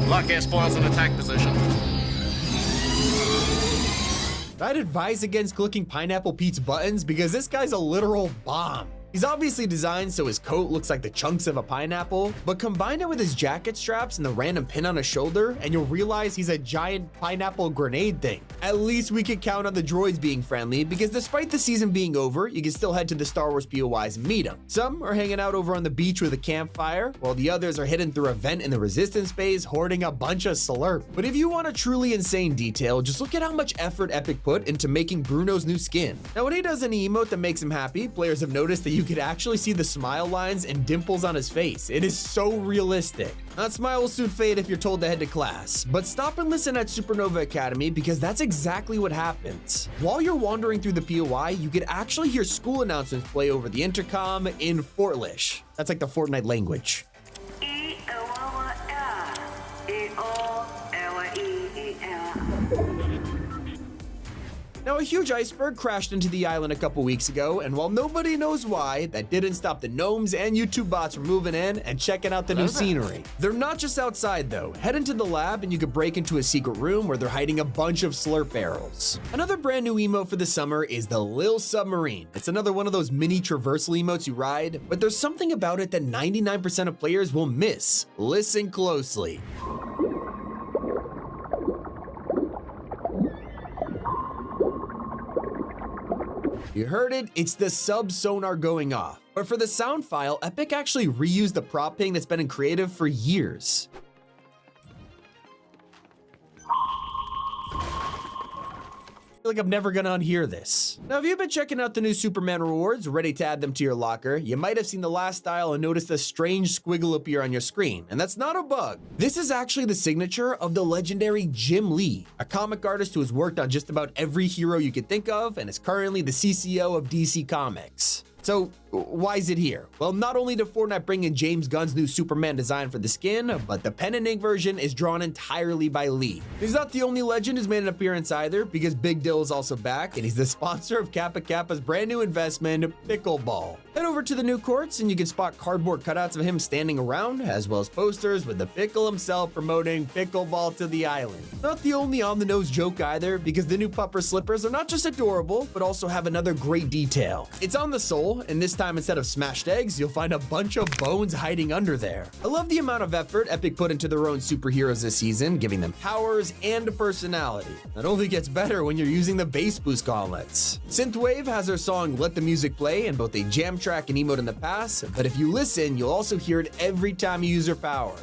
K: Lock S-foils in attack position.
H: I'd advise against clicking Pineapple Pete's buttons because this guy's a literal bomb. He's obviously designed so his coat looks like the chunks of a pineapple, but combine it with his jacket straps and the random pin on his shoulder, and you'll realize he's a giant pineapple grenade thing. At least we could count on the droids being friendly, because despite the season being over, you can still head to the Star Wars POIs and meet them. Some are hanging out over on the beach with a campfire, while the others are hidden through a vent in the Resistance base hoarding a bunch of slurp. But if you want a truly insane detail, just look at how much effort Epic put into making Bruno's new skin. Now when he does an emote that makes him happy, players have noticed that you you could actually see the smile lines and dimples on his face. It is so realistic. That smile will soon fade if you're told to head to class, but stop and listen at Supernova Academy because that's exactly what happens. While you're wandering through the POI, you could actually hear school announcements play over the intercom in Fortlish. That's like the Fortnite language. Now, a huge iceberg crashed into the island a couple weeks ago, and while nobody knows why, that didn't stop the gnomes and YouTube bots from moving in and checking out the new scenery. They're not just outside though. Head into the lab and you can break into a secret room where they're hiding a bunch of slurp barrels. Another brand new emote for the summer is the Lil Submarine. It's another one of those mini traversal emotes you ride, but there's something about it that 99% of players will miss. Listen closely. You heard it, it's the sub sonar going off. But for the sound file, Epic actually reused the prop ping that's been in creative for years. I feel like I'm never gonna unhear this. Now, if you've been checking out the new Superman rewards, ready to add them to your locker, you might have seen the last style and noticed a strange squiggle appear on your screen, and that's not a bug. This is actually the signature of the legendary Jim Lee, a comic artist who has worked on just about every hero you could think of and is currently the CCO of DC Comics. So, why is it here? Well, not only did Fortnite bring in James Gunn's new Superman design for the skin, but the pen and ink version is drawn entirely by Lee. He's not the only legend who's made an appearance either, because Big Dill is also back, and he's the sponsor of Kappa Kappa's brand new investment, Pickleball. Head over to the new courts and you can spot cardboard cutouts of him standing around, as well as posters with the Pickle himself promoting Pickleball to the island. Not the only on-the-nose joke either, because the new pupper slippers are not just adorable, but also have another great detail. It's on the sole, and this time instead of smashed eggs, you'll find a bunch of bones hiding under there. I love the amount of effort Epic put into their own superheroes this season, giving them powers and personality. It only gets better when you're using the bass boost gauntlets. Synthwave has their song Let the Music Play in both a jam track and emote in the past, but if you listen, you'll also hear it every time you use her power.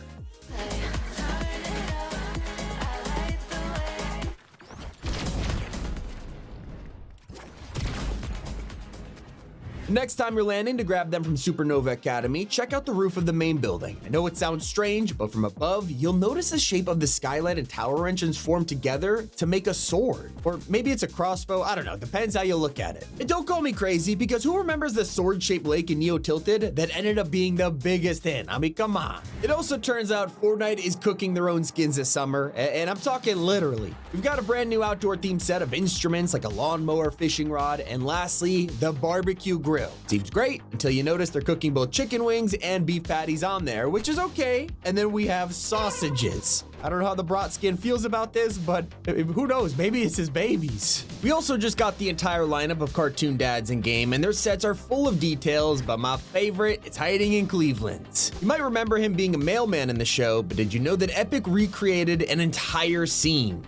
H: Next time you're landing to grab them from Supernova Academy, check out the roof of the main building. I know it sounds strange, but from above, you'll notice the shape of the skylight and tower engines form together to make a sword. Or maybe it's a crossbow, I don't know, depends how you look at it. And don't call me crazy, because who remembers the sword-shaped lake in Neo Tilted that ended up being the biggest hit? I mean, come on. It also turns out Fortnite is cooking their own skins this summer, and I'm talking literally. We've got a brand new outdoor-themed set of instruments like a lawnmower, fishing rod, and lastly, the barbecue grill. Seems great until you notice they're cooking both chicken wings and beef patties on there, which is okay. And then we have sausages. I don't know how the brat skin feels about this, but who knows, maybe it's his babies. We also just got the entire lineup of cartoon dads in game, and their sets are full of details, but my favorite is hiding in Cleveland. You might remember him being a mailman in the show, but did you know that Epic recreated an entire scene?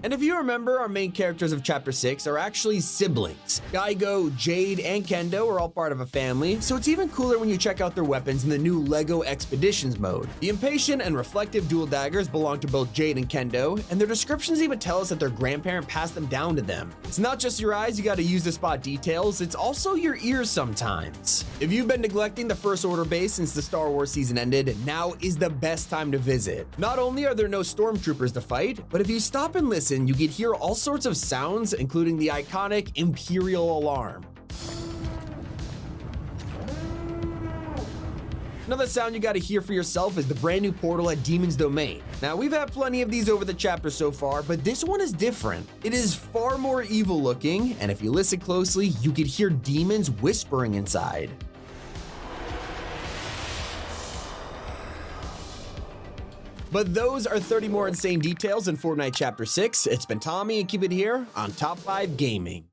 H: And if you remember, our main characters of Chapter 6 are actually siblings. Gaigo, Jade, and Kendo are all part of a family, so it's even cooler when you check out their weapons in the new LEGO Expeditions mode. The impatient and reflective dual daggers belong to both Jade and Kendo, and their descriptions even tell us that their grandparent passed them down to them. It's not just your eyes you gotta use to spot details, it's also your ears sometimes. If you've been neglecting the First Order base since the Star Wars season ended, now is the best time to visit. Not only are there no stormtroopers to fight, but if you stop and listen, you can hear all sorts of sounds, including the iconic Imperial alarm. Another sound you gotta hear for yourself is the brand new portal at Demon's Domain. Now, we've had plenty of these over the chapter so far, but this one is different. It is far more evil looking, and if you listen closely, you could hear demons whispering inside. But those are 30 more insane details in Fortnite Chapter 6. It's been Tommy, and keep it here on Top 5 Gaming.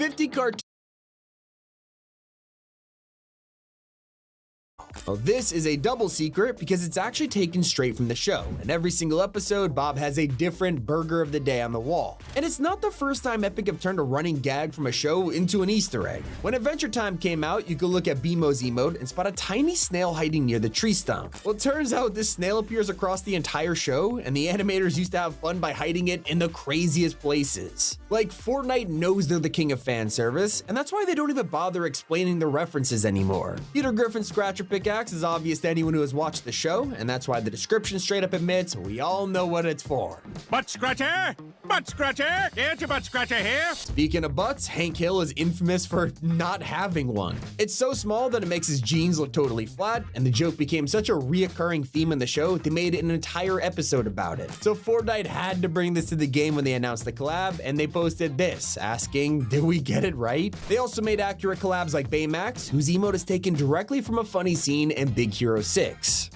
H: 50 cartoons. Well, this is a double secret because it's actually taken straight from the show. In every single episode, Bob has a different burger of the day on the wall. And it's not the first time Epic have turned a running gag from a show into an Easter egg. When Adventure Time came out, you could look at BMO's emote and spot a tiny snail hiding near the tree stump. Well, it turns out this snail appears across the entire show, and the animators used to have fun by hiding it in the craziest places. Like, Fortnite knows they're the king of fan service, and that's why they don't even bother explaining the references anymore. Peter Griffin's Scratcher Pickaxe is obvious to anyone who has watched the show, and that's why the description straight up admits we all know what it's for.
K: Butt scratcher! Butt scratcher! Get your butt scratcher here!
H: Speaking of butts, Hank Hill is infamous for not having one. It's so small that it makes his jeans look totally flat, and the joke became such a reoccurring theme in the show, they made an entire episode about it. So Fortnite had to bring this to the game when they announced the collab, and they posted this, asking, did we get it right? They also made accurate collabs like Baymax, whose emote is taken directly from a funny scene in Big Hero 6.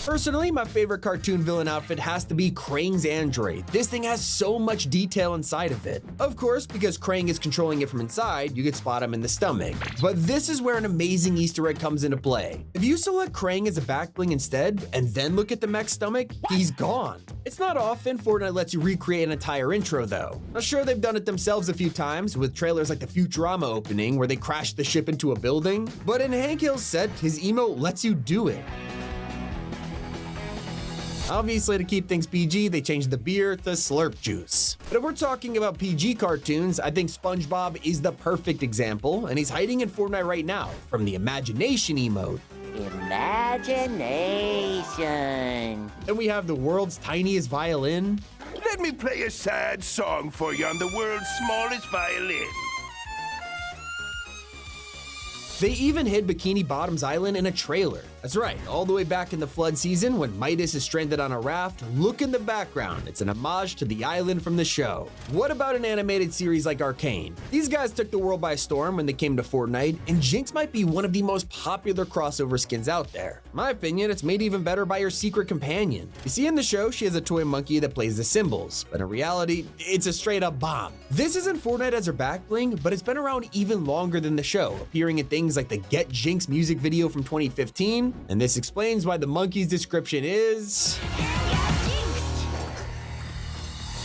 H: Personally, my favorite cartoon villain outfit has to be Krang's android. This thing has so much detail inside of it. Of course, because Krang is controlling it from inside, you could spot him in the stomach. But this is where an amazing Easter egg comes into play. If you select Krang as a back bling instead, and then look at the mech's stomach, he's gone. It's not often Fortnite lets you recreate an entire intro though. I'm sure they've done it themselves a few times with trailers like the Futurama opening where they crash the ship into a building, but in Hank Hill's set, his emote lets you do it. Obviously, to keep things PG, they changed the beer to Slurp Juice. But if we're talking about PG cartoons, I think SpongeBob is the perfect example, and he's hiding in Fortnite right now from the Imagination emote.
L: Imagination.
H: Then we have the world's tiniest violin.
M: Let me play a sad song for you on the world's smallest violin.
H: They even hid Bikini Bottom's island in a trailer. That's right, all the way back in the flood season when Midas is stranded on a raft, look in the background. It's an homage to the island from the show. What about an animated series like Arcane? These guys took the world by storm when they came to Fortnite, and Jinx might be one of the most popular crossover skins out there. In my opinion, it's made even better by her secret companion. You see in the show, she has a toy monkey that plays the cymbals, but in reality, it's a straight up bomb. This isn't Fortnite as her back bling, but it's been around even longer than the show, appearing in things like the Get Jinx music video from 2015, and this explains why the monkey's description is...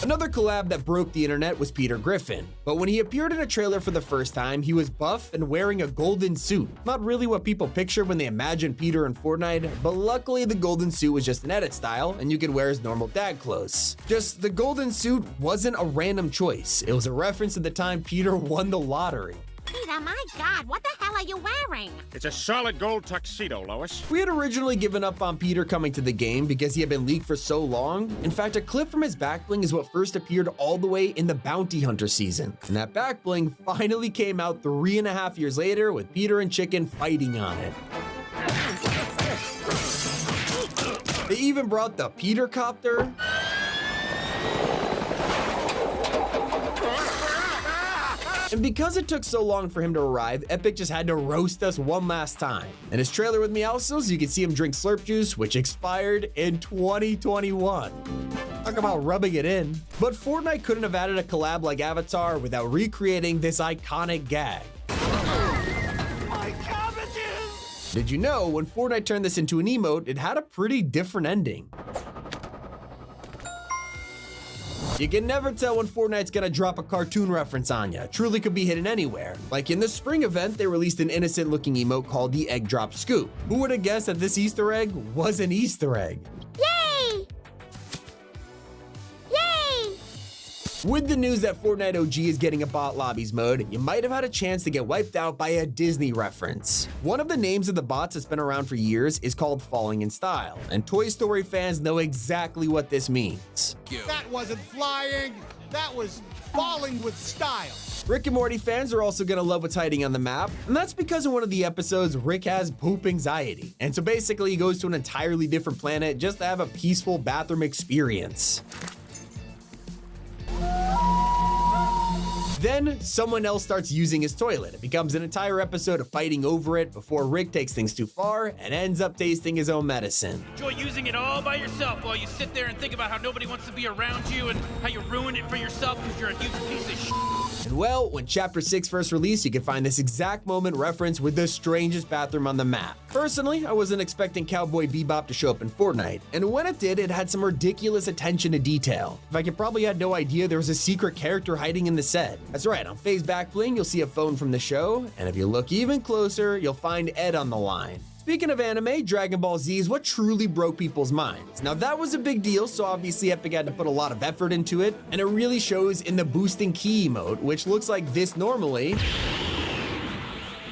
H: Another collab that broke the internet was Peter Griffin, but when he appeared in a trailer for the first time, he was buff and wearing a golden suit. Not really what people picture when they imagine Peter in Fortnite, but luckily the golden suit was just an edit style and you could wear his normal dad clothes. Just the golden suit wasn't a random choice, it was a reference to the time Peter won the lottery.
L: Peter, my God, what the hell are you wearing?
K: It's a solid gold tuxedo, Lois.
H: We had originally given up on Peter coming to the game because he had been leaked for so long. In fact, a clip from his back bling is what first appeared all the way in the Bounty Hunter season. And that back bling finally came out 3.5 years later with Peter and Chicken fighting on it. They even brought the Peter Copter. And because it took so long for him to arrive, Epic just had to roast us one last time. In his trailer with Meowscles, you can see him drink Slurp Juice, which expired in 2021. Talk about rubbing it in. But Fortnite couldn't have added a collab like Avatar without recreating this iconic gag.
M: My cabbages!
H: Did you know when Fortnite turned this into an emote, it had a pretty different ending? You can never tell when Fortnite's gonna drop a cartoon reference on ya. Truly could be hidden anywhere. Like in the spring event, they released an innocent looking emote called the Egg Drop Scoop. Who would have guessed that this Easter egg was an Easter egg?
L: Yay! Yay!
H: With the news that Fortnite OG is getting a bot lobbies mode, you might have had a chance to get wiped out by a Disney reference. One of the names of the bots that's been around for years is called Falling in Style, and Toy Story fans know exactly what this means.
N: That wasn't flying, that was falling with style.
H: Rick and Morty fans are also gonna love what's hiding on the map, and that's because in one of the episodes, Rick has poop anxiety. And so basically he goes to an entirely different planet just to have a peaceful bathroom experience. Then someone else starts using his toilet. It becomes an entire episode of fighting over it before Rick takes things too far and ends up tasting his own medicine.
O: Enjoy using it all by yourself while you sit there and think about how nobody wants to be around you and how you ruined it for yourself because you're a huge piece of shit.
H: And well, when Chapter 6 first released, you can find this exact moment referenced with the strangest bathroom on the map. Personally, I wasn't expecting Cowboy Bebop to show up in Fortnite, and when it did, it had some ridiculous attention to detail. In fact, you probably had no idea there was a secret character hiding in the set. That's right, on Faye's back bling, you'll see a phone from the show, and if you look even closer, you'll find Ed on the line. Speaking of anime, Dragon Ball Z is what truly broke people's minds. Now that was a big deal, so obviously Epic had to put a lot of effort into it, and it really shows in the boosting key emote, which looks like this normally,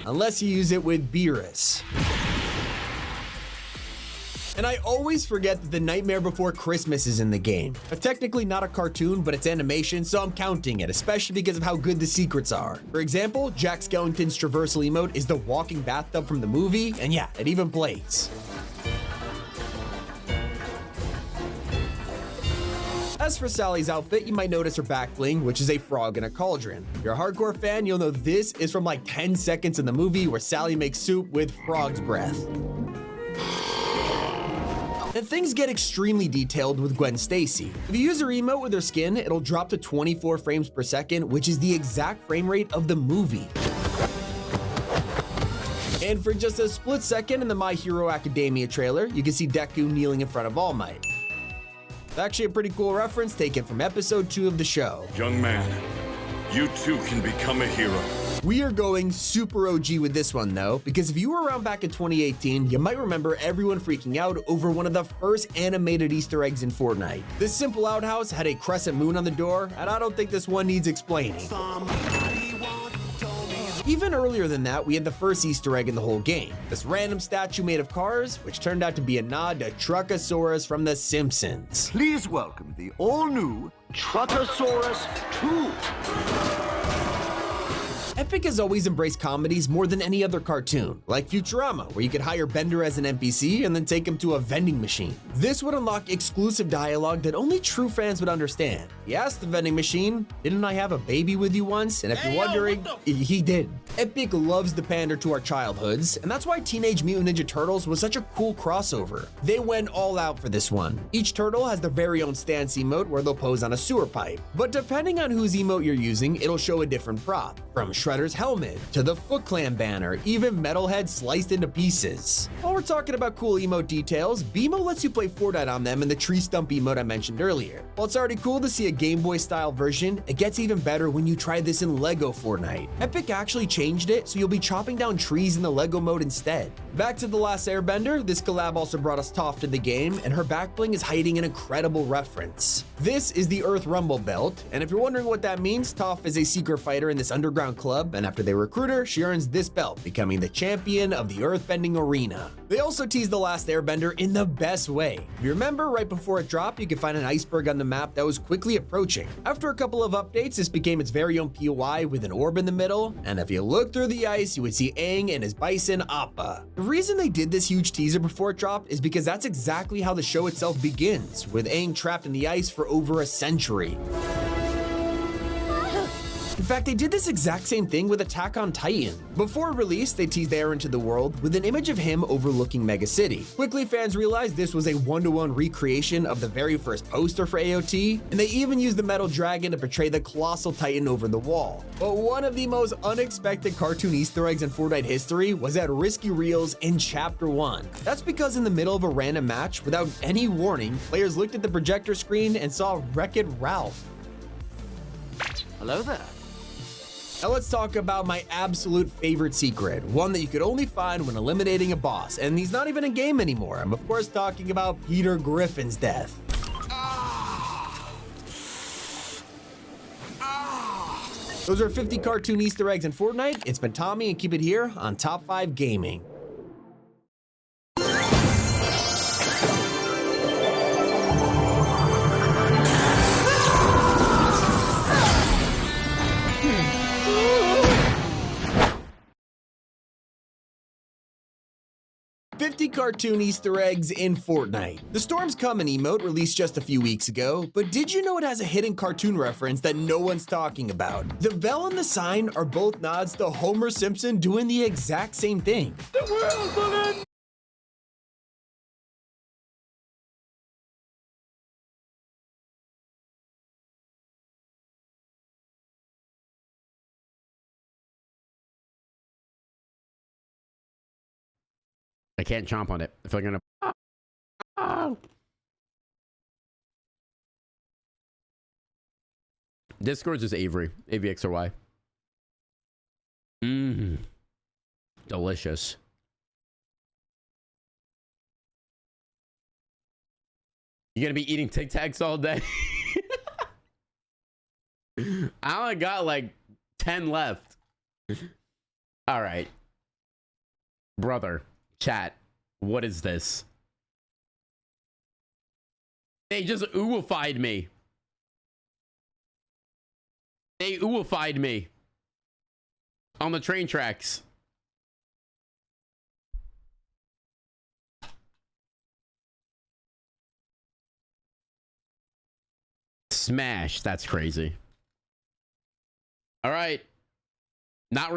H: unless you use it with Beerus. And I always forget that The Nightmare Before Christmas is in the game. Technically not a cartoon, but it's animation, so I'm counting it, especially because of how good the secrets are. For example, Jack Skellington's traversal emote is the walking bathtub from the movie, and yeah, it even plays. As for Sally's outfit, you might notice her back bling, which is a frog in a cauldron. If you're a hardcore fan, you'll know this is from like 10 seconds in the movie where Sally makes soup with frog's breath. And things get extremely detailed with Gwen Stacy. If you use her emote with her skin, it'll drop to 24 frames per second, which is the exact frame rate of the movie. And for just a split second in the My Hero Academia trailer, you can see Deku kneeling in front of All Might. It's actually a pretty cool reference taken from episode 2 of the show.
P: Young man, you too can become a hero.
H: We are going super OG with this one though, because if you were around back in 2018, you might remember everyone freaking out over one of the first animated Easter eggs in Fortnite. This simple outhouse had a crescent moon on the door, and I don't think this one needs explaining. Even earlier than that, we had the first Easter egg in the whole game, this random statue made of cars, which turned out to be a nod to Truckosaurus from The Simpsons.
Q: Please welcome the all-new Truckosaurus 2.
H: Epic has always embraced comedies more than any other cartoon, like Futurama, where you could hire Bender as an NPC and then take him to a vending machine. This would unlock exclusive dialogue that only true fans would understand. He asked the vending machine, "Didn't I have a baby with you once?" And if you're wondering, he did. Epic loves to pander to our childhoods, and that's why Teenage Mutant Ninja Turtles was such a cool crossover. They went all out for this one. Each turtle has their very own stance emote where they'll pose on a sewer pipe. But depending on whose emote you're using, it'll show a different prop. From Shredder's helmet to the Foot Clan banner, even Metalhead sliced into pieces. While we're talking about cool emote details, BMO lets you play Fortnite on them in the tree stump emote I mentioned earlier. While it's already cool to see a Game Boy style version, it gets even better when you try this in Lego Fortnite. Epic actually changed it, so you'll be chopping down trees in the Lego mode instead. Back to The Last Airbender, this collab also brought us Toph to the game, and her back bling is hiding an incredible reference. This is the Earth Rumble belt, and if you're wondering what that means, Toph is a secret fighter in this underground club, and after they recruit her, she earns this belt, becoming the champion of the earthbending arena. They also teased The Last Airbender in the best way. If you remember, right before it dropped, you could find an iceberg on the map that was quickly approaching. After a couple of updates, this became its very own POI with an orb in the middle, and if you look through the ice, you would see Aang and his bison Appa. The reason they did this huge teaser before it dropped is because that's exactly how the show itself begins, with Aang trapped in the ice for over a century. In fact, they did this exact same thing with Attack on Titan. Before release, they teased Eren into the world with an image of him overlooking Mega City. Quickly, fans realized this was a one-to-one recreation of the very first poster for AOT, and they even used the metal dragon to portray the colossal Titan over the wall. But one of the most unexpected cartoon Easter eggs in Fortnite history was at Risky Reels in Chapter 1. That's because in the middle of a random match, without any warning, players looked at the projector screen and saw Wreck-It Ralph.
Q: Hello there.
H: Now let's talk about my absolute favorite secret, one that you could only find when eliminating a boss, and he's not even in game anymore. I'm of course talking about Peter Griffin's death. Those are 50 cartoon Easter eggs in Fortnite. It's been Tommy, and keep it here on Top 5 Gaming. crafty cartoon Easter eggs in Fortnite. The Storm's Coming emote released just a few weeks ago, but did you know it has a hidden cartoon reference that no one's talking about? The bell and the sign are both nods to Homer Simpson doing the exact same thing. The world's on end!
A: I can't chomp on it. If I'm gonna. Oh. Discord's just Avery. AVXRY. Mmm. Delicious. You gonna be eating Tic Tacs all day? I only got like 10 left. All right. Brother, chat, what is this? They just ooified me. They ooified me on the train tracks. Smash. That's crazy. All right. Not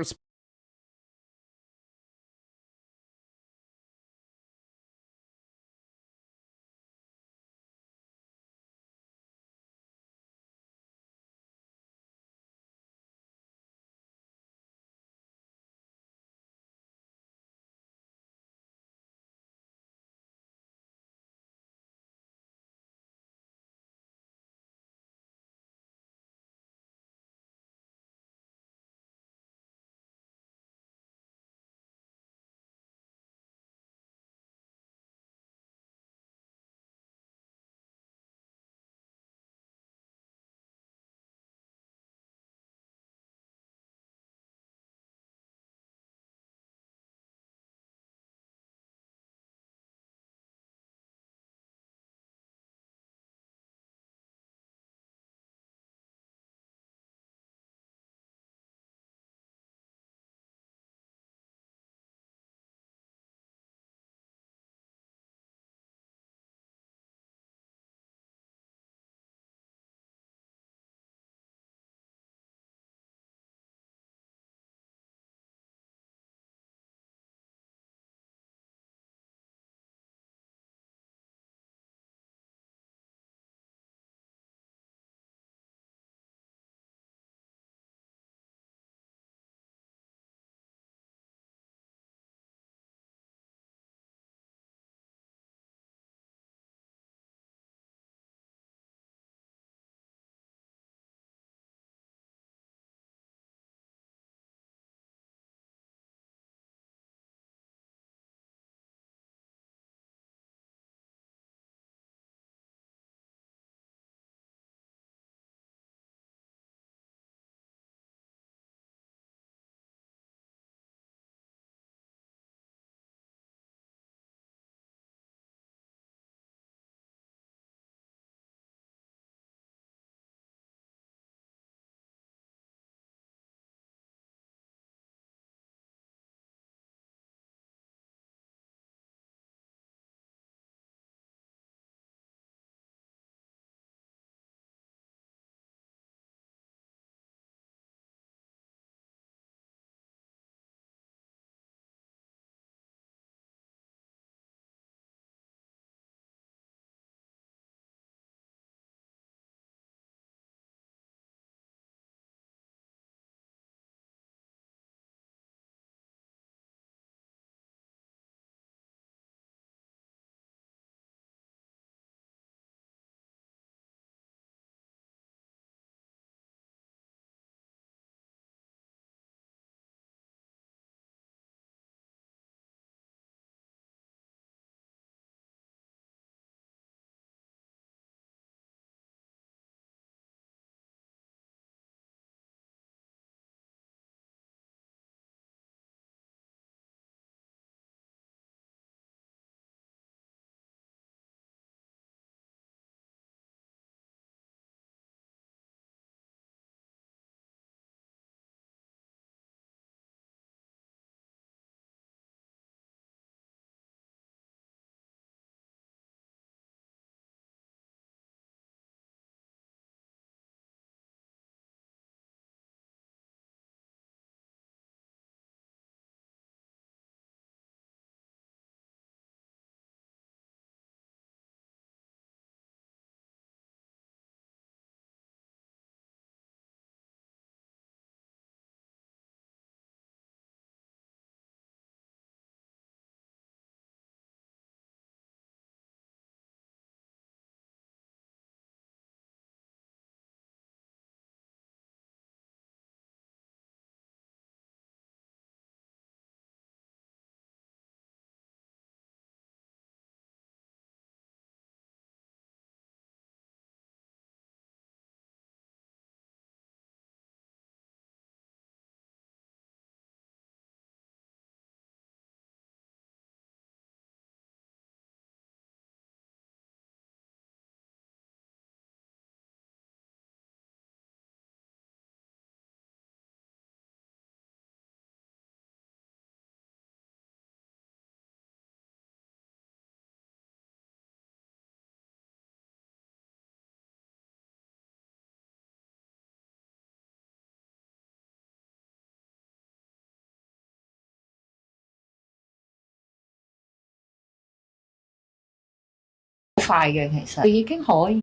C: 快嘅，其實已經可以。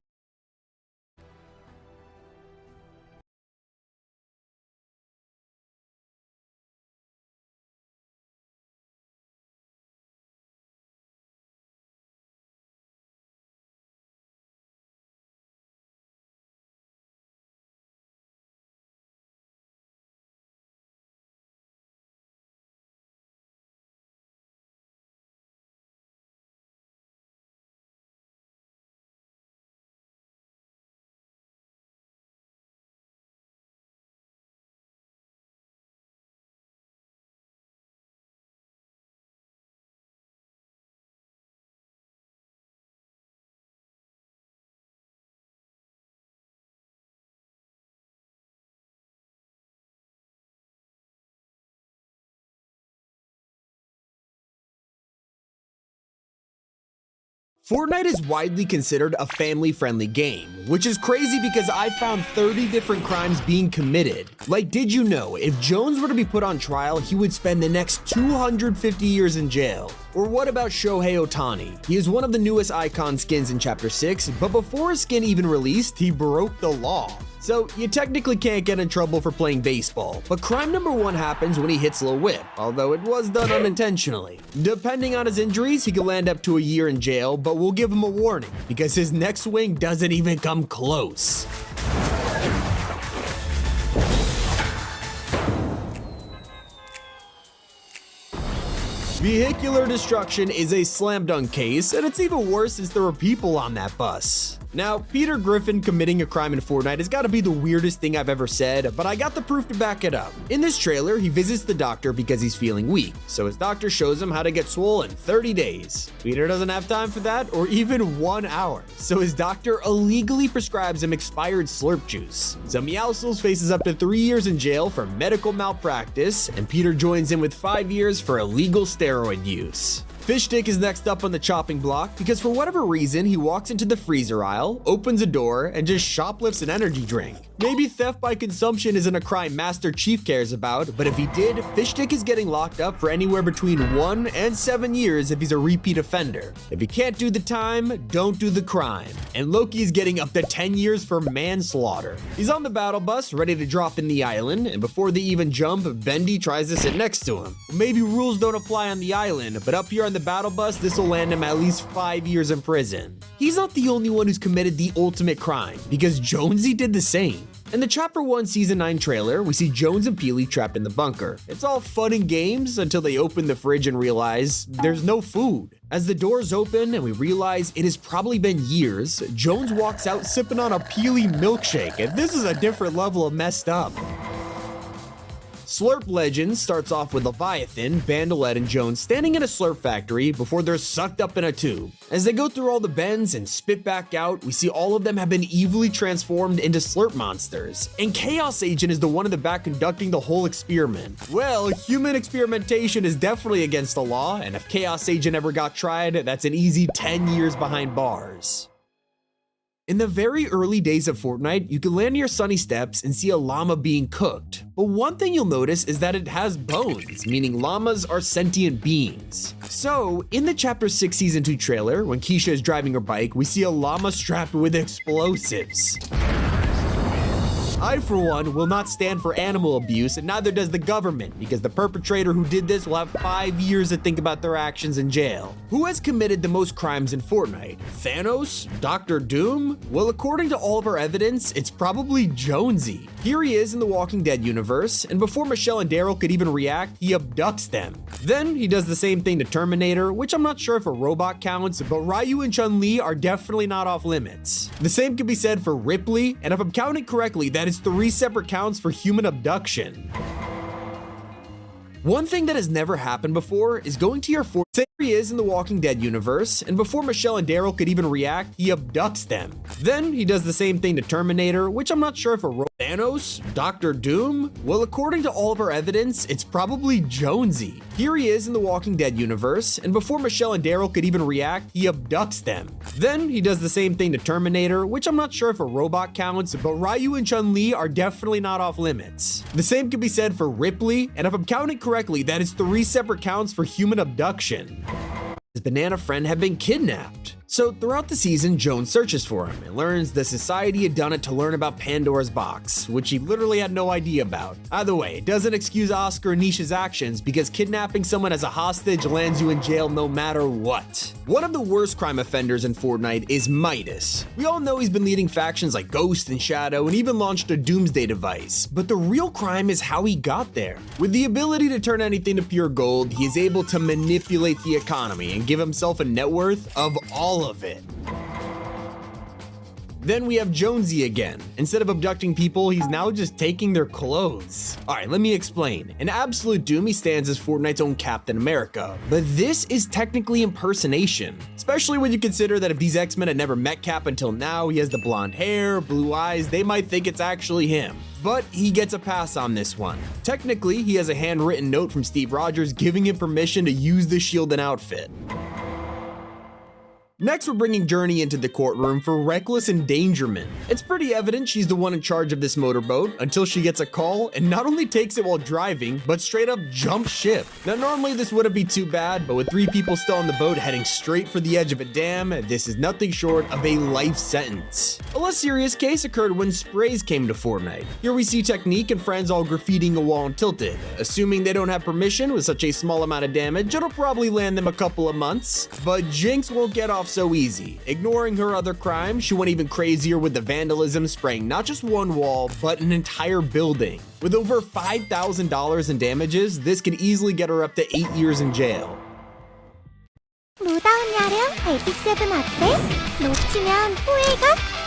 H: Fortnite is widely considered a family-friendly game, which is crazy because I found 30 different crimes being committed. Like, did you know, if Jones were to be put on trial, he would spend the next 250 years in jail? Or what about Shohei Ohtani? He is one of the newest icon skins in Chapter 6, but before his skin even released, he broke the law. So, you technically can't get in trouble for playing baseball, but crime number 1 happens when he hits Lil Whip, although it was done unintentionally. Depending on his injuries, he could land up to a year in jail, but we'll give him a warning, because his next swing doesn't even come close. Vehicular destruction is a slam dunk case, and it's even worse since there were people on that bus. Now, Peter Griffin committing a crime in Fortnite has got to be the weirdest thing I've ever said, but I got the proof to back it up. In this trailer, he visits the doctor because he's feeling weak, so his doctor shows him how to get swole in 30 days. Peter doesn't have time for that, or even 1 hour, so his doctor illegally prescribes him expired slurp juice. So Meowscles faces up to 3 years in jail for medical malpractice, and Peter joins in with 5 years for illegal steroid use. Fishstick is next up on the chopping block because for whatever reason, he walks into the freezer aisle, opens a door, and just shoplifts an energy drink. Maybe theft by consumption isn't a crime Master Chief cares about, but if he did, Fishstick is getting locked up for anywhere between 1 and 7 years if he's a repeat offender. If you can't do the time, don't do the crime. And Loki is getting up to 10 years for manslaughter. He's on the battle bus, ready to drop in the island, and before they even jump, Bendy tries to sit next to him. Maybe rules don't apply on the island, but up here on the battle bus, this will land him at least 5 years in prison. He's not the only one who's committed the ultimate crime, because Jonesy did the same. In the Chapter 1 Season 9 trailer, we see Jones and Peely trapped in the bunker. It's all fun and games until they open the fridge and realize there's no food. As the doors open and we realize it has probably been years, Jones walks out sipping on a Peely milkshake, and this is a different level of messed up. Slurp Legends starts off with Leviathan, Bandolette, and Jones standing in a slurp factory before they're sucked up in a tube. As they go through all the bends and spit back out, we see all of them have been evilly transformed into slurp monsters. And Chaos Agent is the one in the back conducting the whole experiment. Well, human experimentation is definitely against the law, and if Chaos Agent ever got tried, that's an easy 10 years behind bars. In the very early days of Fortnite, you can land near Sunny Steps and see a llama being cooked. But one thing you'll notice is that it has bones, meaning llamas are sentient beings. So, in the Chapter 6 Season 2 trailer, when Keisha is driving her bike, we see a llama strapped with explosives. I, for one, will not stand for animal abuse, and neither does the government, because the perpetrator who did this will have 5 years to think about their actions in jail. Who has committed the most crimes in Fortnite? Thanos? Dr. Doom? Well, according to all of our evidence, it's probably Jonesy. Here he is in the Walking Dead universe, and before Michelle and Daryl could even react, he abducts them. Then he does the same thing to Terminator, which I'm not sure if a robot counts, but Ryu and Chun-Li are definitely not off limits. The same can be said for Ripley, and if I'm counting correctly, that is 3 separate counts for human abduction. One thing that has never happened before is going to your Say he is in the Walking Dead universe, and before Michelle and Daryl could even react, he abducts them. Then he does the same thing to Terminator, which I'm not sure if a Thanos? Dr. Doom? Well, according to all of our evidence, it's probably Jonesy. Here he is in the Walking Dead universe, and before Michelle and Daryl could even react, he abducts them. Then he does the same thing to Terminator, which I'm not sure if a robot counts, but Ryu and Chun-Li are definitely not off limits. The same can be said for Ripley, and if I'm counting correctly, that is 3 separate counts for human abduction. His banana friend had been kidnapped. So throughout the season, Jones searches for him and learns the society had done it to learn about Pandora's box, which he literally had no idea about. Either way, it doesn't excuse Oscar and Nisha's actions because kidnapping someone as a hostage lands you in jail no matter what. One of the worst crime offenders in Fortnite is Midas. We all know he's been leading factions like Ghost and Shadow and even launched a Doomsday device, but the real crime is how he got there. With the ability to turn anything to pure gold, he is able to manipulate the economy and give himself a net worth of all of it. Then we have Jonesy again. Instead of abducting people, he's now just taking their clothes. Alright, let me explain. In Absolute Doom, he stands as Fortnite's own Captain America, but this is technically impersonation. Especially when you consider that if these X-Men had never met Cap until now, he has the blonde hair, blue eyes, they might think it's actually him. But he gets a pass on this one. Technically, he has a handwritten note from Steve Rogers giving him permission to use the shield and outfit. Next, we're bringing Journey into the courtroom for reckless endangerment. It's pretty evident she's the one in charge of this motorboat until she gets a call and not only takes it while driving, but straight up jumps ship. Now, normally this wouldn't be too bad, but with 3 people still on the boat heading straight for the edge of a dam, this is nothing short of a life sentence. A less serious case occurred when sprays came to Fortnite. Here we see Technique and friends all graffitiing a wall and Tilted. Assuming they don't have permission with such a small amount of damage, it'll probably land them a couple of months, but Jinx won't get off so easy. Ignoring her other crimes, she went even crazier with the vandalism, spraying not just one wall, but an entire building. With over $5,000 in damages, this could easily get her up to 8 years in jail.
L: 무더운 여름 벨픽7 어때? 놓치면 후회가?